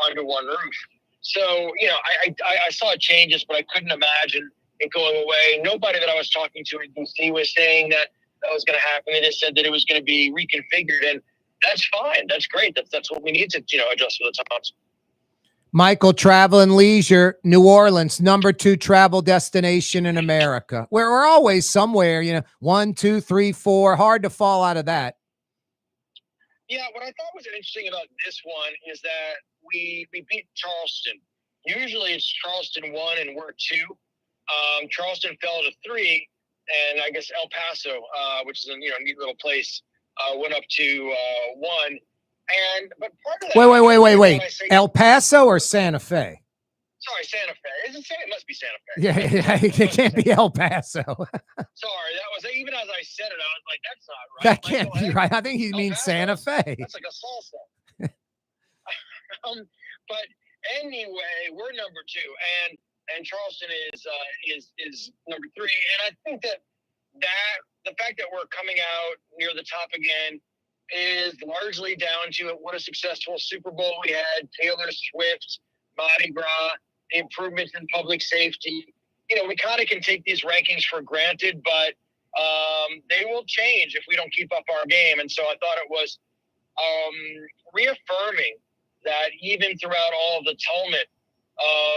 under one roof. So, I saw changes, but I couldn't imagine it going away. Nobody that I was talking to in D.C. was saying that was going to happen. They just said that it was going to be reconfigured, and that's fine. That's great. That's what we need to, adjust for the times. Michael, Travel and Leisure, New Orleans, number 2 travel destination in America. We're always somewhere, 1, 2, 3, 4. Hard to fall out of that. Yeah, what I thought was interesting about this one is that we beat Charleston. Usually it's Charleston 1 and we're 2. Charleston fell to 3, and I guess El Paso, which is a neat little place, went up to 1. But part of that. Wait. El Paso or Santa Fe? Sorry, Santa Fe. Is it Santa? It must be Santa Fe. Yeah, it can't be El Paso. Sorry, that was even as I said it, I was like, "That's not right." That can't be right. I think he means Santa Fe. That's like a salsa. But anyway, we're number 2, and Charleston is number 3, and I think that the fact that we're coming out near the top again is largely down to what a successful Super Bowl we had, Taylor Swift, Mardi Gras, the improvements in public safety. We kind of can take these rankings for granted, but they will change if we don't keep up our game. And so I thought it was reaffirming that even throughout all of the tumult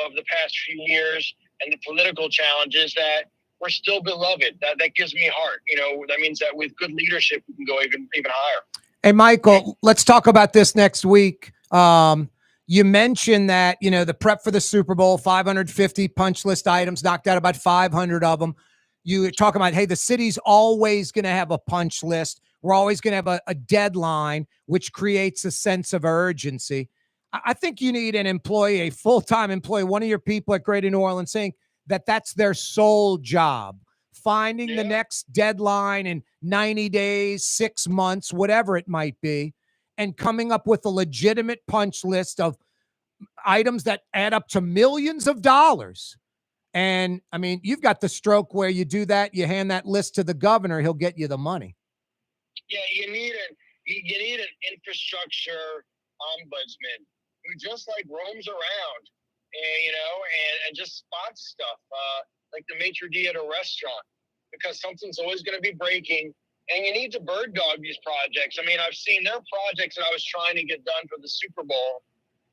of the past few years and the political challenges, that we're still beloved. That gives me heart. That means that with good leadership, we can go even higher. Hey, Michael, let's talk about this next week. You mentioned that, the prep for the Super Bowl, 550 punch list items, knocked out about 500 of them. You were talking about, hey, the city's always going to have a punch list. We're always going to have a deadline, which creates a sense of urgency. I think you need an employee, a full-time employee, one of your people at Greater New Orleans saying that that's their sole job. Finding the next deadline in 90 days, 6 months, whatever it might be, and coming up with a legitimate punch list of items that add up to millions of dollars. And, I mean, you've got the stroke where you do that, you hand that list to the governor, he'll get you the money. Yeah, you need an infrastructure ombudsman who just roams around and just spots stuff, like the maitre d' at a restaurant, because something's always going to be breaking, and you need to bird dog these projects. I mean, I've seen their projects that I was trying to get done for the Super Bowl,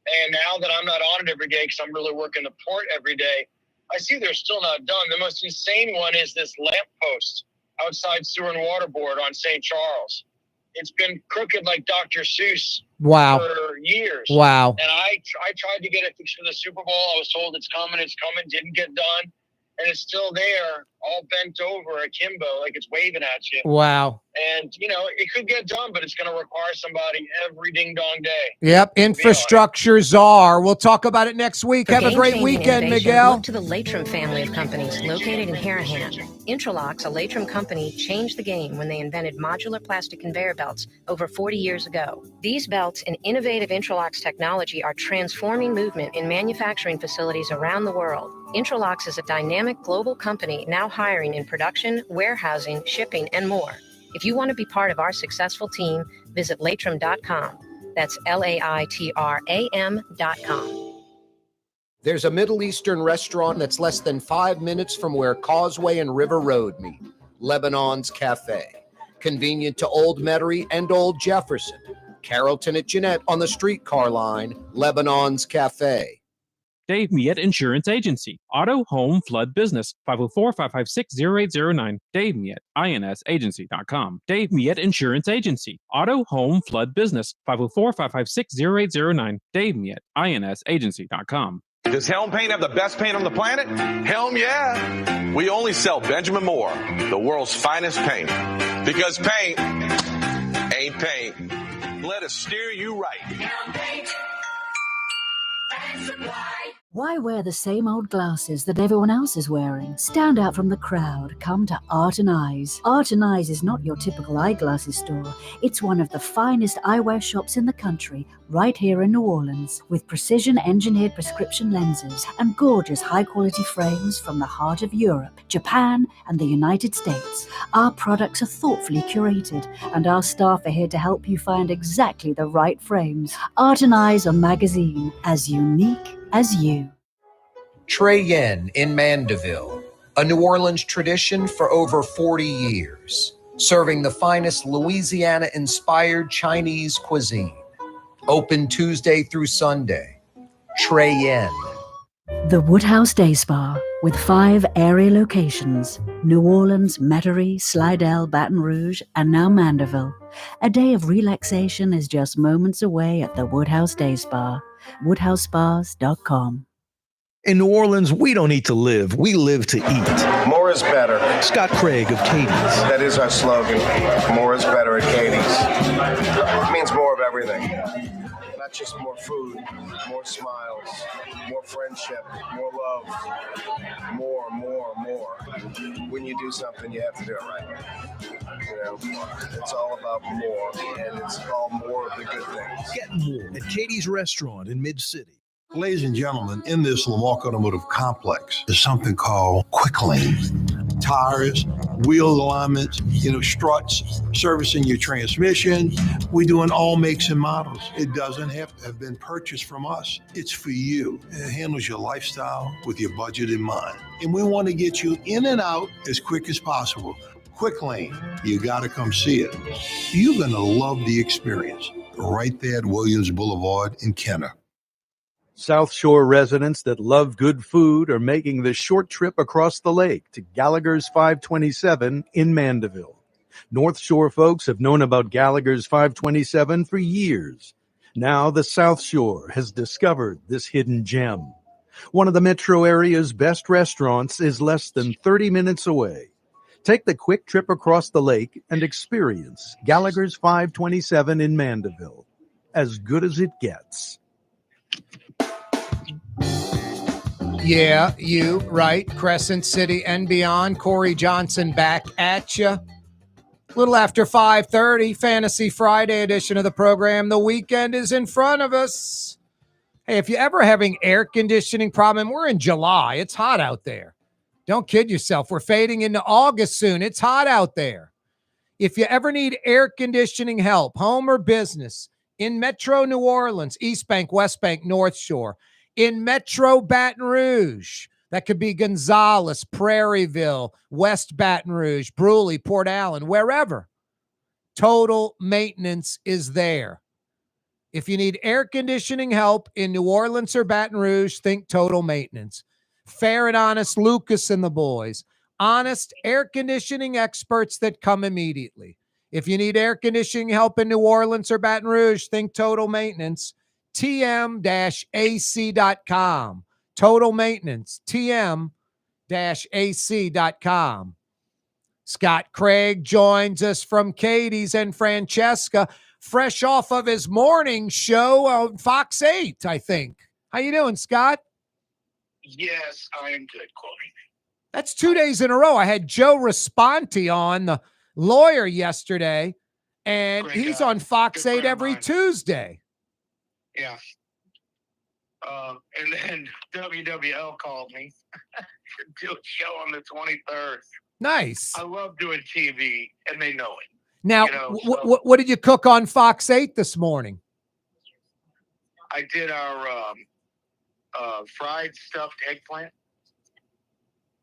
and now that I'm not on it every day because I'm really working the port every day, I see they're still not done. The most insane one is this lamppost outside Sewer and Water Board on St. Charles. It's been crooked like Dr. Seuss for years. Wow. And I tried to get it fixed for the Super Bowl. I was told it's coming, didn't get done. And it's still there, all bent over akimbo, like it's waving at you. Wow. And, it could get done, but it's going to require somebody every ding-dong day. Yep, infrastructure czar. We'll talk about it next week. Have a great weekend, Miguel. Look to the Latrim family of companies located in Harahan. Intralocks, a Latrim company, changed the game when they invented modular plastic conveyor belts over 40 years ago. These belts and innovative Intralocks technology are transforming movement in manufacturing facilities around the world. Intralocks is a dynamic global company now hiring in production, warehousing, shipping, and more. If you want to be part of our successful team, visit Latrim.com. That's LAITRAM.com. There's a Middle Eastern restaurant that's less than 5 minutes from where Causeway and River Road meet, Lebanon's Cafe. Convenient to Old Metairie and Old Jefferson. Carrollton at Jeanette on the streetcar line, Lebanon's Cafe. Dave Miet Insurance Agency. Auto, home, flood, business. 504-556-0809. Dave Miet, INSagency.com. Dave Miet Insurance Agency. Auto, home, flood, business. 504-556-0809. Dave Miet, INSagency.com. Does Helm Paint have the best paint on the planet? Helm, yeah. We only sell Benjamin Moore, the world's finest paint. Because paint ain't paint. Let us steer you right. Helm Paint. Why wear the same old glasses that everyone else is wearing? Stand out from the crowd. Come to Art and Eyes. Art and Eyes is not your typical eyeglasses store. It's one of the finest eyewear shops in the country, right here in New Orleans, with precision-engineered prescription lenses and gorgeous high-quality frames from the heart of Europe, Japan, and the United States. Our products are thoughtfully curated, and our staff are here to help you find exactly the right frames. Art and Eyes are magazine, as unique as you. Trey Yen in Mandeville, a New Orleans tradition for over 40 years, serving the finest Louisiana-inspired Chinese cuisine. Open Tuesday through Sunday. Trey Yen. The Woodhouse Day Spa, with 5 area locations: New Orleans, Metairie, Slidell, Baton Rouge, and now Mandeville. A day of relaxation is just moments away at the Woodhouse Day Spa. WoodhouseSpas.com. In New Orleans, we don't eat to live, we live to eat. More is better. Scott Craig of Katie's. That is our slogan. More is better at Katie's. It means more of everything. Not just more food, more smiles, more friendship, more love, more. When you do something, you have to do it right. You know, it's all about more, and it's all more of the good things. Get more at Katie's Restaurant in Mid-City. Ladies and gentlemen, in this Lamarck Automotive Complex is something called Quick Lane. Tires, wheel alignments, struts, servicing your transmission. We do in all makes and models. It doesn't have to have been purchased from us. It's for you. It handles your lifestyle with your budget in mind. And we want to get you in and out as quick as possible. Quick Lane, you got to come see it. You're going to love the experience. Right there at Williams Boulevard in Kenner. South Shore residents that love good food are making the short trip across the lake to Gallagher's 527 in Mandeville. North Shore folks have known about Gallagher's 527 for years. Now the South Shore has discovered this hidden gem. One of the metro area's best restaurants is less than 30 minutes away. Take the quick trip across the lake and experience Gallagher's 527 in Mandeville. As good as it gets. Yeah, you, right. Crescent City and beyond. Corey Johnson back at you. A little after 5:30, Fantasy Friday edition of the program. The weekend is in front of us. Hey, if you're ever having air conditioning problem, we're in July. It's hot out there. Don't kid yourself. We're fading into August soon. It's hot out there. If you ever need air conditioning help, home or business, in Metro New Orleans, East Bank, West Bank, North Shore, in Metro Baton Rouge, that could be Gonzales, Prairieville, West Baton Rouge, Bruley, Port Allen, wherever. Total Maintenance is there. If you need air conditioning help in New Orleans or Baton Rouge, think Total Maintenance. Fair and honest Lucas and the boys. Honest air conditioning experts that come immediately. If you need air conditioning help in New Orleans or Baton Rouge, think Total Maintenance. TM-AC.com. Total Maintenance. TM-AC.com. Scott Craig joins us from Katie's and Francesca, fresh off of his morning show on Fox 8, I think. How you doing, Scott? Yes, I am good, Corey. That's 2 days in a row. I had Joe Responti on, the lawyer, yesterday, and he's on Fox 8 every Tuesday. Yeah. And then WWL called me to do a show on the 23rd. Nice. I love doing TV, and they know it. Now, what did you cook on Fox 8 this morning? I did our fried stuffed eggplant.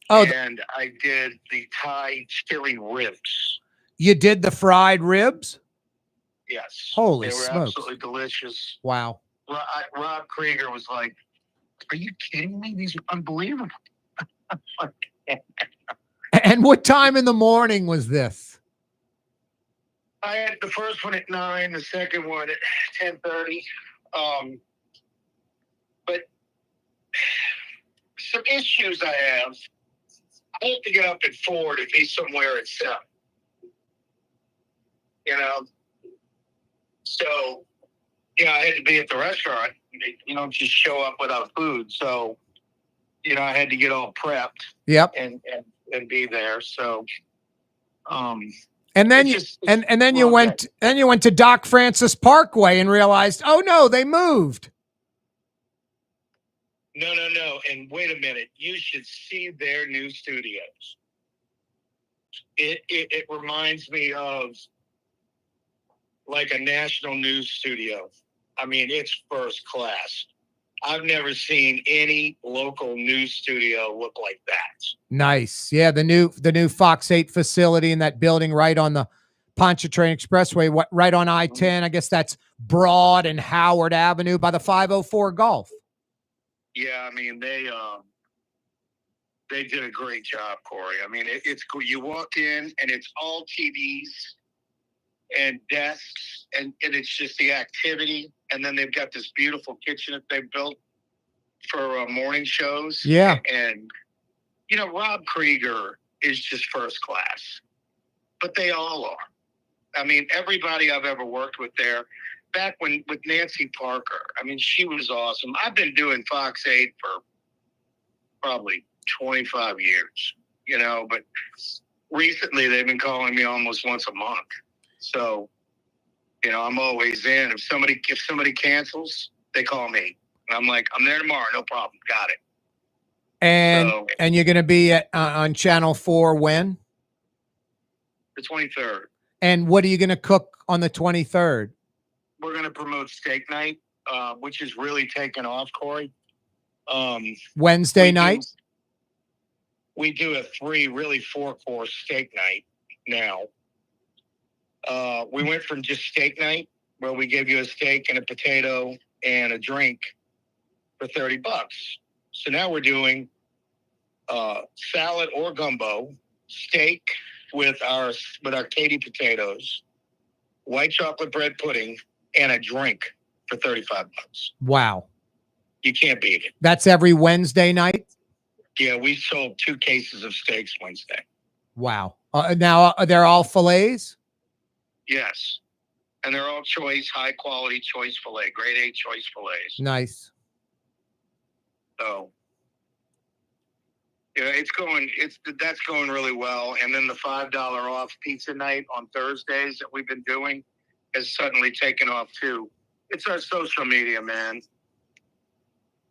Oh, and I did the Thai chili ribs. You did the fried ribs? Yes. Holy they were smokes. absolutely delicious. Wow. Rob Krieger was like, Are you kidding me? These are unbelievable. And what time in the morning was this? I had the first one at 9, the second one at 10:30. But some issues I have. I have to get up at 4 to be somewhere at 7. You know? So, I had to be at the restaurant. You don't just show up without food. So, I had to get all prepped. Yep. And be there. So, and then you went to Doc Francis Parkway and realized, oh no, they moved. No. And wait a minute. You should see their new studios. It reminds me of like a national news studio. I mean, it's first class. I've never seen any local news studio look like that. Nice. Yeah, the new Fox 8 facility in that building right on the Pontchartrain Expressway, right on I-10. I guess that's Broad and Howard Avenue by the 504 Golf. Yeah, I mean, they did a great job, Corey. I mean, it's cool. You walk in and it's all TVs and desks, and it's just the activity. And then they've got this beautiful kitchen that they built for morning shows. Yeah. And, Rob Krieger is just first class. But they all are. I mean, everybody I've ever worked with there, back with Nancy Parker, I mean, she was awesome. I've been doing Fox 8 for probably 25 years, but recently they've been calling me almost once a month. So, I'm always in. If somebody cancels, they call me. And I'm like, I'm there tomorrow. No problem. Got it. And you're going to be on Channel 4 when? The 23rd. And what are you going to cook on the 23rd? We're going to promote steak night, which is really taken off, Corey. Wednesday night? We do a 4-course steak night now. We went from just steak night, where we give you a steak and a potato and a drink for $30. So now we're doing salad or gumbo, steak with our Katie potatoes, white chocolate bread pudding, and a drink for $35. Wow. You can't beat it. That's every Wednesday night? Yeah, we sold 2 cases of steaks Wednesday. Wow. Now, they're all fillets? Yes. And they're all high quality choice filet, grade A choice fillets. Nice. So, that's going really well. And then the $5 off pizza night on Thursdays that we've been doing has suddenly taken off too. It's our social media, man.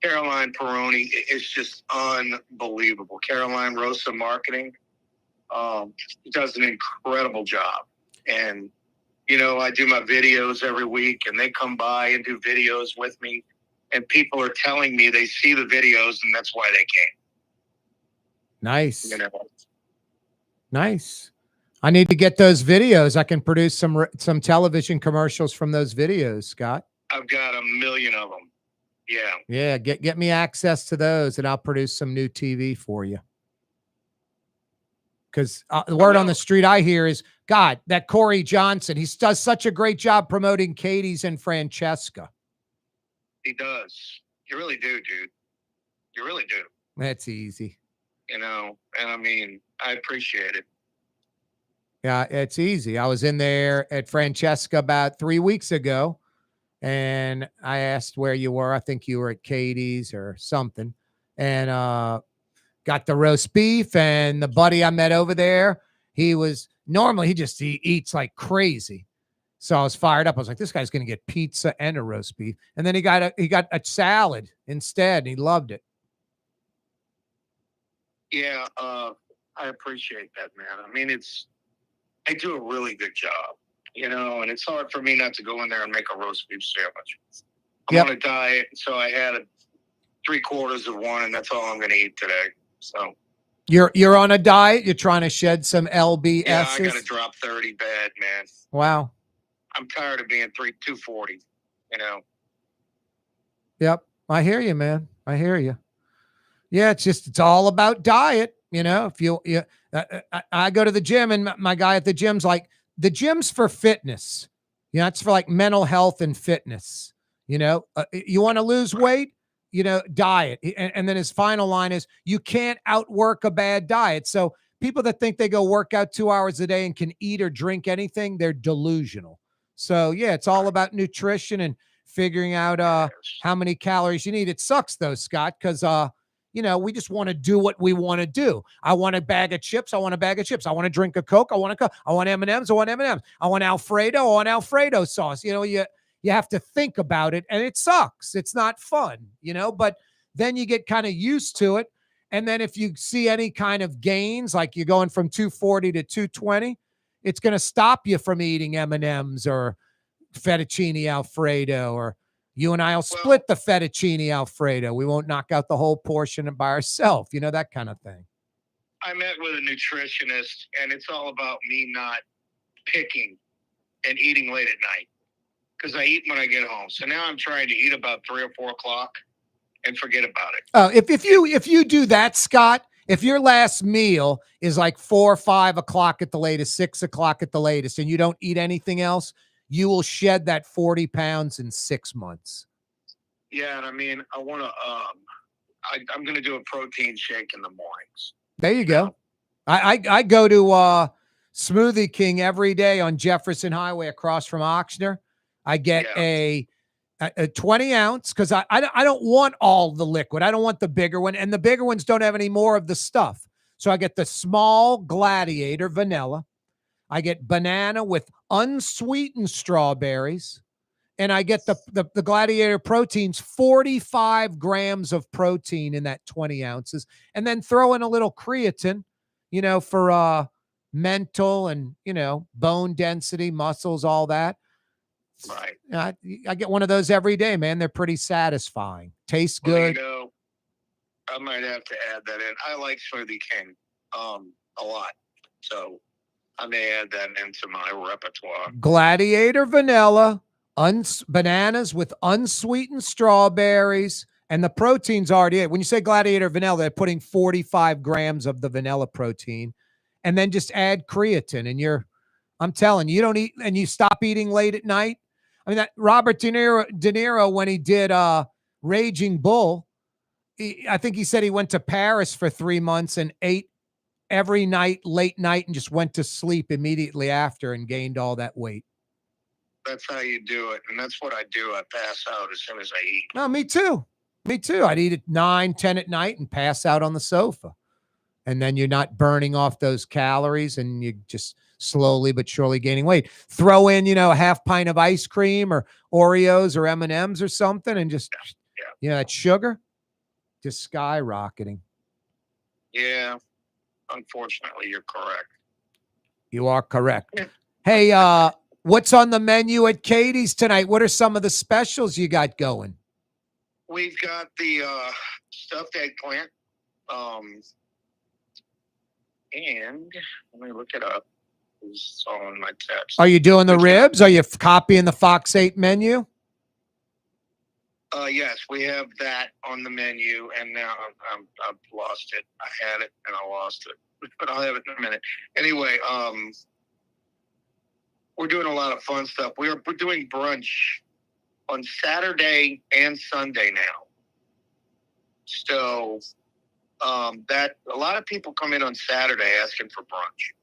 Caroline Peroni is just unbelievable. Caroline Rosa Marketing does an incredible job. And, I do my videos every week, and they come by and do videos with me. And people are telling me they see the videos, and that's why they came. Nice. Nice. I need to get those videos. I can produce some television commercials from those videos, Scott. I've got a million of them. Yeah. Yeah. Get me access to those, and I'll produce some new TV for you. Because the word on the street I hear is, God, that Corey Johnson, he does such a great job promoting Katie's and Francesca. He does. You really do, dude. You really do. That's easy. And I mean, I appreciate it. Yeah, it's easy. I was in there at Francesca about 3 weeks ago, and I asked where you were. I think you were at Katie's or something, and got the roast beef. And the buddy I met over there, he eats like crazy. So I was fired up. I was like, this guy's going to get pizza and a roast beef, and then he got a salad instead, and he loved it. Yeah, I appreciate that, man. I mean, I do a really good job, and it's hard for me not to go in there and make a roast beef sandwich. I'm on a diet, so I had 3/4 of one, and that's all I'm going to eat today. So you're on a diet. You're trying to shed some LBS. Yeah, I got to drop 30 bad, man. Wow. I'm tired of being 240. Yep, I hear you, man. I hear you. Yeah, it's all about diet. If I go to the gym and my guy at the gym's like, the gym's for fitness. It's for like mental health and fitness. You want to lose weight, diet. And then his final line is, you can't outwork a bad diet. So people that think they go work out 2 hours a day and can eat or drink anything, they're delusional. So yeah, it's all about nutrition and figuring out how many calories you need. It sucks though, Scott, because we just want to do what we want to do. I want a bag of chips. I want a bag of chips. I want to drink a Coke. I want a Coke. I want M&Ms. I want M&Ms. I want Alfredo. I want Alfredo sauce. You have to think about it, and it sucks. It's not fun, but then you get kind of used to it. And then if you see any kind of gains, like you're going from 240 to 220, it's going to stop you from eating M&Ms or fettuccine Alfredo, or you and I will split the fettuccine Alfredo. We won't knock out the whole portion by ourselves, that kind of thing. I met with a nutritionist, and it's all about me not picking and eating late at night, because I eat when I get home. So now I'm trying to eat about 3 or 4 o'clock and forget about it. Oh, if you do that, Scott, if your last meal is like 4 or 5 o'clock at the latest, 6 o'clock at the latest, and you don't eat anything else, you will shed that 40 pounds in 6 months. Yeah, and I mean, I want to. I'm going to do a protein shake in the mornings. There you go. I go to Smoothie King every day on Jefferson Highway across from Oxnard. I get a 20 ounce because I don't want all the liquid. I don't want the bigger one, and the bigger ones don't have any more of the stuff. So I get the small Gladiator vanilla. I get banana with unsweetened strawberries, and I get the Gladiator proteins, 45 grams of protein in that 20 ounces, and then throw in a little creatine, for mental and, bone density, muscles, all that. Right. I get one of those every day, man. They're pretty satisfying. Tastes good. I might have to add that in. I like Smoothie King a lot, so I may add that into my repertoire. Gladiator vanilla, bananas with unsweetened strawberries, and the protein's already in. When you say Gladiator vanilla, they're putting 45 grams of the vanilla protein, and then just add creatine, and I'm telling you, you don't eat, and you stop eating late at night. I mean, that Robert De Niro, when he did Raging Bull, I think he said he went to Paris for 3 months and ate every night, late night, and just went to sleep immediately after and gained all that weight. That's how you do it. And that's what I do. I pass out as soon as I eat. No, me too. I'd eat at 9, 10 at night and pass out on the sofa. And then you're not burning off those calories, and you just slowly but surely gaining weight. Throw in, a half pint of ice cream or Oreos or M&Ms or something, and just, that sugar just skyrocketing. Yeah. Unfortunately, you're correct. You are correct. Hey, what's on the menu at Katie's tonight? What are some of the specials you got going? We've got the stuffed eggplant. And let me look it up. It's on my text. Are you doing the ribs? Are you copying the Fox 8 menu? Yes, we have that on the menu, and now I've lost it. I had it and I lost it, but I'll have it in a minute. Anyway, we're doing a lot of fun stuff. We're doing brunch on Saturday and Sunday now. So that a lot of people come in on Saturday asking for brunch.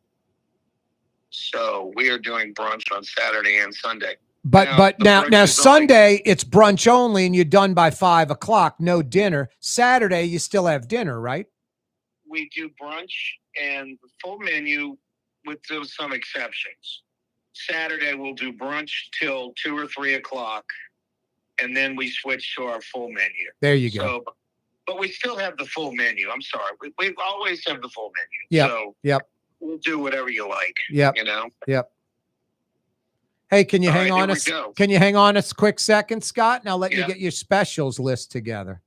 So we are doing brunch on Saturday and Sunday. But now Sunday, it's brunch only, and you're done by 5 o'clock. No dinner. Saturday, you still have dinner, right? We do brunch and the full menu with some exceptions. Saturday, we'll do brunch till 2 or 3 o'clock, and then we switch to our full menu. There you go. But we still have the full menu. I'm sorry. We always have the full menu. Yep. So yep. We'll do whatever you like. Yep. Yep. Hey, can you hang on us? Can you hang on a quick second, Scott? And I'll let you get your specials list together.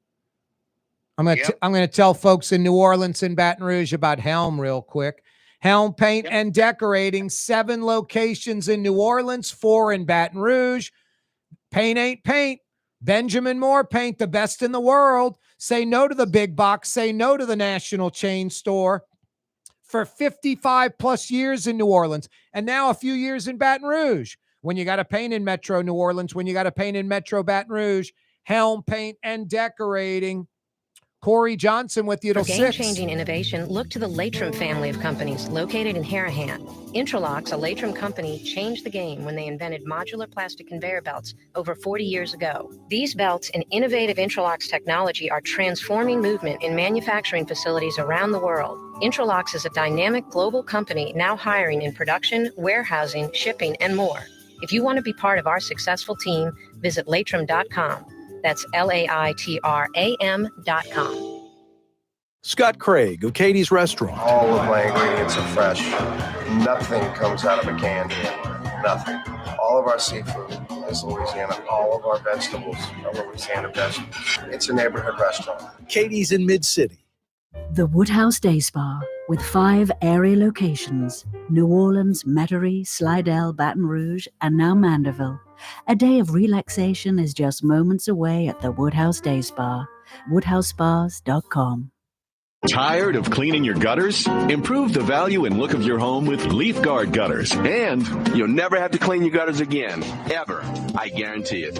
I'm gonna tell folks in New Orleans and Baton Rouge about Helm real quick. Helm Paint and Decorating, 7 locations in New Orleans, 4 in Baton Rouge. Paint ain't paint. Benjamin Moore Paint, the best in the world. Say no to the big box. Say no to the national chain store. For 55 plus years in New Orleans, and now a few years in Baton Rouge. When you got to paint in Metro New Orleans, when you got to paint in Metro Baton Rouge, Helm Paint and Decorating. Corey Johnson with you till For 6. game-changing innovation, look to the Latrim family of companies located in Harahan. Intralocks, a Latrim company, changed the game when they invented modular plastic conveyor belts over 40 years ago. These belts and innovative Intralocks technology are transforming movement in manufacturing facilities around the world. Intralocks is a dynamic global company now hiring in production, warehousing, shipping, and more. If you want to be part of our successful team, visit latrim.com. That's LAITRAM.com. Scott Craig of Katie's Restaurant. All of my ingredients are fresh. Nothing comes out of a can here. Nothing. All of our seafood is Louisiana. All of our vegetables are Louisiana vegetables. It's a neighborhood restaurant. Katie's in Mid-City. The Woodhouse Day Spa, with 5 area locations: New Orleans, Metairie, Slidell, Baton Rouge, and now Mandeville. A day of relaxation is just moments away at the Woodhouse Day Spa. WoodhouseSpas.com. Tired of cleaning your gutters? Improve the value and look of your home with Leaf Guard gutters. And you'll never have to clean your gutters again. Ever. I guarantee it.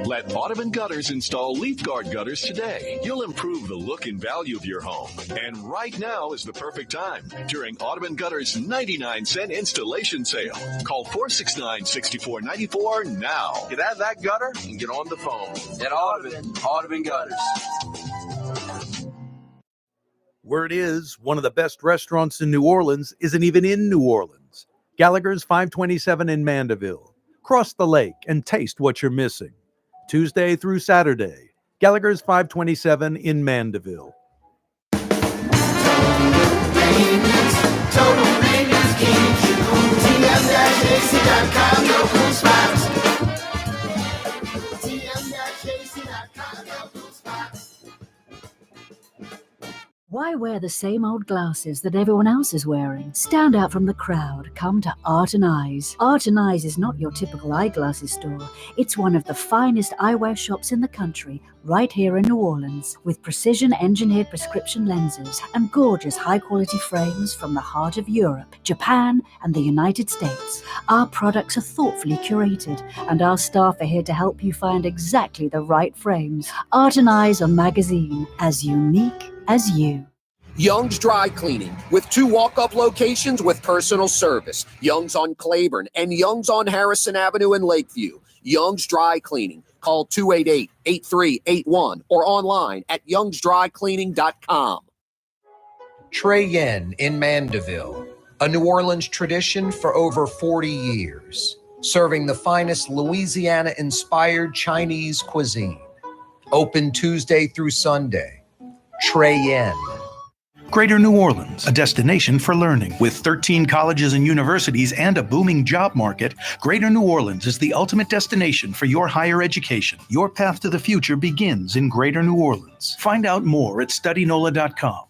Let Audubon Gutters install Leaf Guard gutters today. You'll improve the look and value of your home. And right now is the perfect time during Audubon Gutters' 99-cent installation sale. Call 469-6494 now. Get out of that gutter and get on the phone. At Audubon Gutters. Word is, one of the best restaurants in New Orleans isn't even in New Orleans. Gallagher's 527 in Mandeville. Cross the lake and taste what you're missing. Tuesday through Saturday. Gallagher's 527 in Mandeville. Total maintenance keeps you cool. TM-AC.com, no cool spots. TM-AC.com, no cool spots. Why wear the same old glasses that everyone else is wearing? Stand out from the crowd. Come to Art and Eyes. Art and Eyes is not your typical eyeglasses store. It's one of the finest eyewear shops in the country, right here in New Orleans, with precision-engineered prescription lenses and gorgeous high-quality frames from the heart of Europe, Japan, and the United States. Our products are thoughtfully curated, and our staff are here to help you find exactly the right frames. Art and Eyes on Magazine, as unique as you. Young's Dry Cleaning, with 2 walk-up locations with personal service. Young's on Claiborne and Young's on Harrison Avenue in Lakeview. Young's Dry Cleaning. Call 288-8381 or online at youngsdrycleaning.com. Trey Yen in Mandeville, a New Orleans tradition for over 40 years, serving the finest Louisiana-inspired Chinese cuisine. Open Tuesday through Sunday. Trey Yen. Greater New Orleans, a destination for learning. With 13 colleges and universities and a booming job market, Greater New Orleans is the ultimate destination for your higher education. Your path to the future begins in Greater New Orleans. Find out more at studynola.com.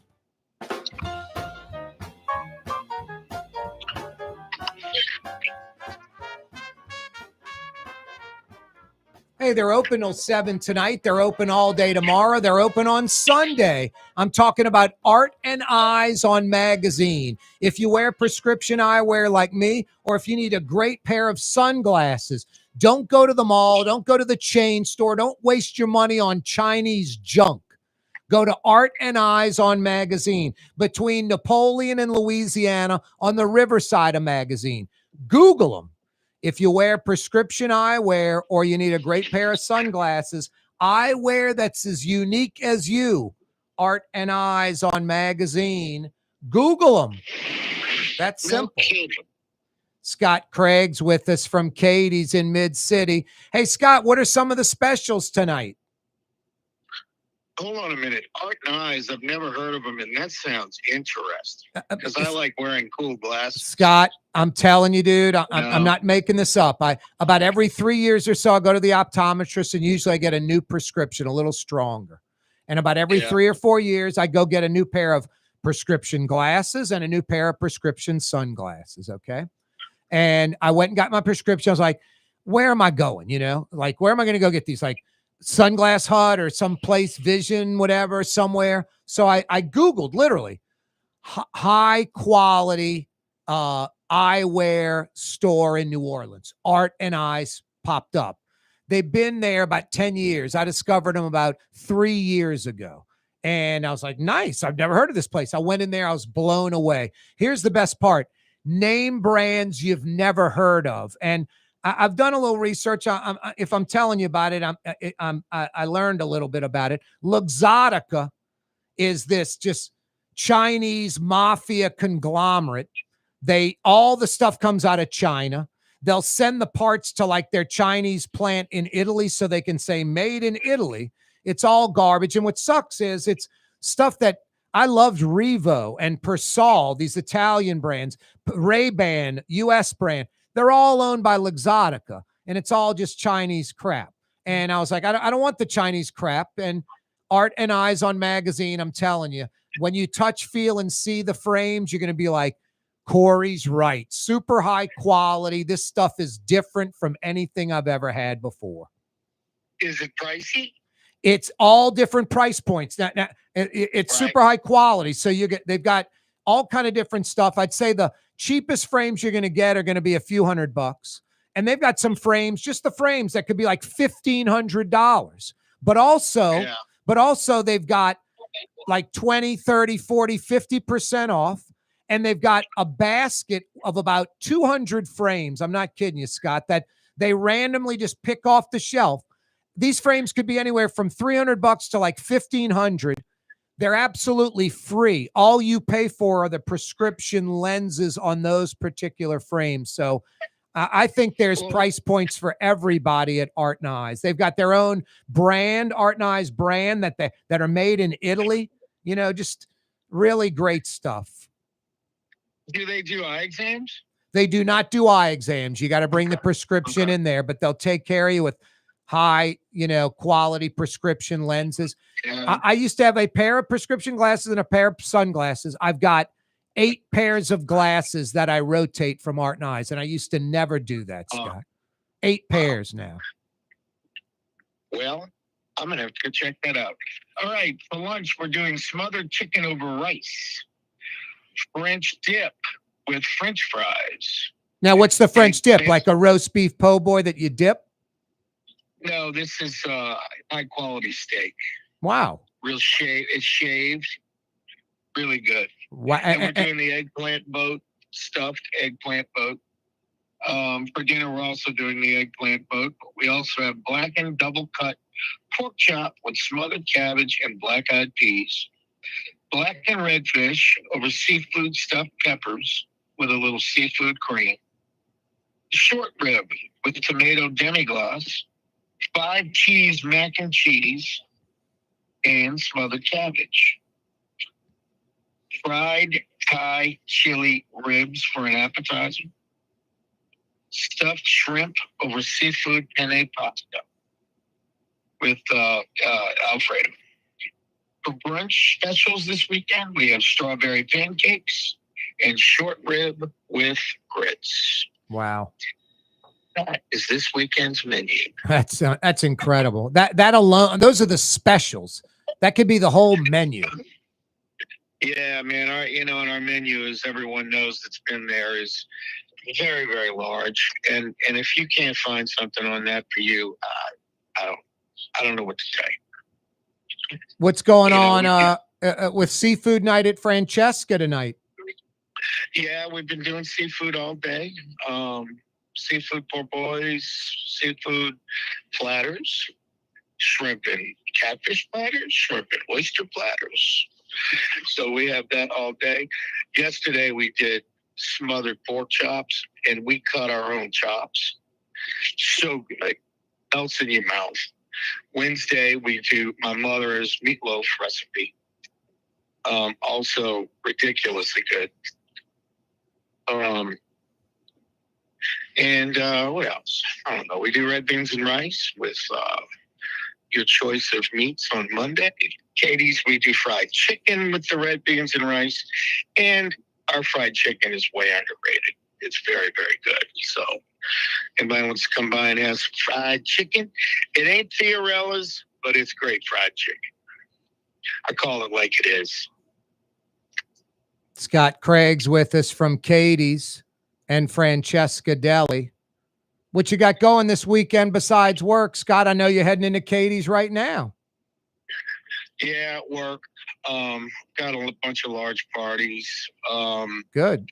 Hey, they're open till 7 tonight. They're open all day tomorrow. They're open on Sunday. I'm talking about Art and Eyes on Magazine. If you wear prescription eyewear like me, or if you need a great pair of sunglasses, don't go to the mall. Don't go to the chain store. Don't waste your money on Chinese junk. Go to Art and Eyes on Magazine, between Napoleon and Louisiana, on the riverside of Magazine. Google them. If you wear prescription eyewear or you need a great pair of sunglasses, eyewear that's as unique as you, Art and Eyes on Magazine. Google them. That's simple. Scott Craig's with us from Katie's in Mid-City. Hey, Scott, what are some of the specials tonight? Hold on a minute. Art and Eyes, I've never heard of them, and that sounds interesting because I like wearing cool glasses. Scott, I'm telling you, dude, I'm not making this up. About every 3 years or so, I go to the optometrist, and usually I get a new prescription, a little stronger. And about every 3 or 4 years, I go get a new pair of prescription glasses and a new pair of prescription sunglasses, okay? And I went and got my prescription. I was like, where am I going, you know? Like, where am I going to go get these? Like, Sunglass Hut or some place, Vision, whatever, somewhere. So I Googled literally high quality eyewear store in New Orleans. Art and Eyes popped up. They've been there about 10 years. I discovered them about 3 years ago. And I was like, nice. I've never heard of this place. I went in there. I was blown away. Here's the best part. Name brands you've never heard of. And I've done a little research. If I'm telling you about it, I learned a little bit about it. Luxottica is this just Chinese mafia conglomerate. All the stuff comes out of China. They'll send the parts to like their Chinese plant in Italy so they can say made in Italy. It's all garbage. And what sucks is it's stuff that I loved. Revo and Persol, these Italian brands, Ray-Ban, US brand. They're all owned by Luxottica, and it's all just Chinese crap. And I was like, I don't want the Chinese crap. And Art and Eyes on magazine, I'm telling you, when you touch, feel, and see the frames, you're going to be like, Corey's right. Super high quality. This stuff is different from anything I've ever had before. Is it pricey? It's all different price points. Now it's right. Super high quality. So they've got all kind of different stuff. I'd say the cheapest frames you're going to get are going to be a few $100. And they've got some frames, just the frames that could be like $1,500. But also they've got like 20, 30, 40, 50% off. And they've got a basket of about 200 frames. I'm not kidding you, Scott, that they randomly just pick off the shelf. These frames could be anywhere from $300 to like $1,500. They're absolutely free. All you pay for are the prescription lenses on those particular frames. So I think there's price points for everybody at Art and Eyes. They've got their own brand, Art and Eyes brand that are made in Italy. You know, just really great stuff. Do they do eye exams? They do not do eye exams. You got to bring the prescription in there, but they'll take care of you with high, quality prescription lenses. Yeah. I used to have a pair of prescription glasses and a pair of sunglasses. I've got 8 pairs of glasses that I rotate from Art and Eyes, and I used to never do that, Scott. 8 pairs now. Well, I'm going to have to check that out. All right, for lunch, we're doing smothered chicken over rice, French dip with French fries. Now, what's the French dip? Like a roast beef po' boy that you dip? No, this is high quality steak. Wow. Real it's shaved. Really good. Wow. And we're doing the eggplant boat, stuffed eggplant boat. For dinner, we're also doing the eggplant boat. We also have blackened double cut pork chop with smothered cabbage and black-eyed peas. Black and red fish over seafood stuffed peppers with a little seafood cream. Short rib with tomato demi-glace. 5 cheese mac and cheese and smothered cabbage. Fried Thai chili ribs for an appetizer. Stuffed shrimp over seafood penne pasta with Alfredo. For brunch specials this weekend, we have strawberry pancakes and short rib with grits. Wow. That is this weekend's menu. That's incredible. That alone, those are the specials. That could be the whole menu. Yeah, man. Our menu, as everyone knows that's been there, is very, very large. And if you can't find something on that for you, I don't know what to say. What's going on with seafood night at Francesca tonight? Yeah, we've been doing seafood all day. Seafood po' boys, seafood platters, shrimp and catfish platters, shrimp and oyster platters. So we have that all day. Yesterday we did smothered pork chops, and we cut our own chops. So good. Melts in your mouth. Wednesday we do my mother's meatloaf recipe. Also ridiculously good. And what else? I don't know. We do red beans and rice with your choice of meats on Monday. Katie's, we do fried chicken with the red beans and rice. And our fried chicken is way underrated. It's very, very good. So Anybody wants to come by and have some fried chicken? It ain't Fiorella's, but it's great fried chicken. I call it like it is. Scott Craig's with us from Katie's and Francesca Deli. What you got going this weekend besides work, Scott? I know you're heading into Katie's right now. Yeah, at work. Got a bunch of large parties. Good.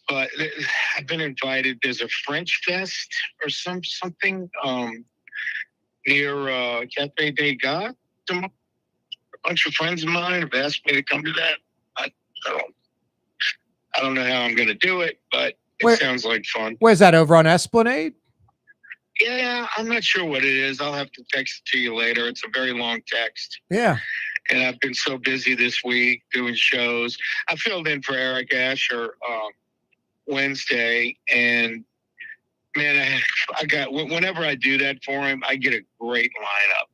But I've been invited. There's a French Fest or something near Cafe des Gars. A bunch of friends of mine have asked me to come to that. I don't know how I'm going to do it, but it sounds like fun. Where's that, over on Esplanade? Yeah, I'm not sure what it is. I'll have to text it to you later. It's a very long text. Yeah. And I've been so busy this week doing shows. I filled in for Eric Asher Wednesday, and man, I got, whenever I do that for him, I get a great lineup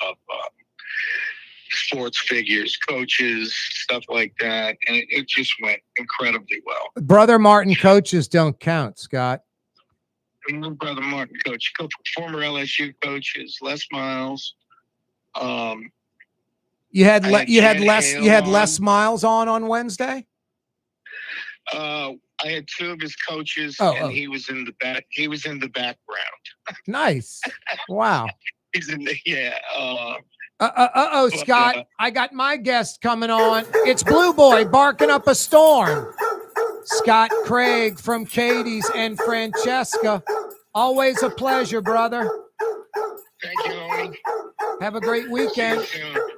of sports figures, coaches, stuff like that, and it just went incredibly well. Brother Martin coaches don't count, Scott. Brother Martin coach, former LSU coaches, Les Miles. You had Les Miles on Wednesday. I had two of his coaches, and he was in the back. He was in the background. Nice. Wow. He's in the Scott, I got my guest coming on. It's Blue Boy barking up a storm. Scott Craig from Katie's and Francesca. Always a pleasure, brother. Thank you, homie. Have a great weekend.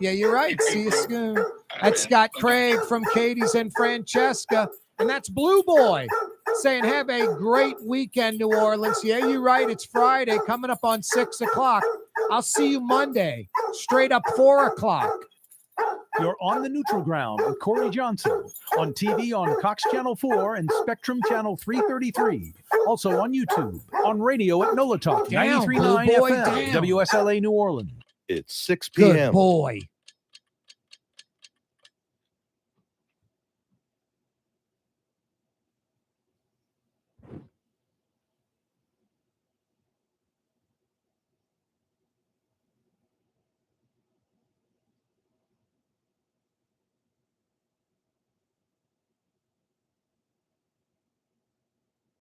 Yeah, you're right. See you soon. That's Scott Craig from Katie's and Francesca. And that's Blue Boy saying, have a great weekend, New Orleans. Yeah, you're right. It's Friday, coming up on 6 o'clock. I'll see you Monday, straight up 4 o'clock. You're on the neutral ground with Corey Johnson on TV on Cox Channel 4 and Spectrum Channel 333. Also on YouTube, on radio at NOLA Talk 93.9 FM, WSLA New Orleans. It's 6 Good p.m. boy.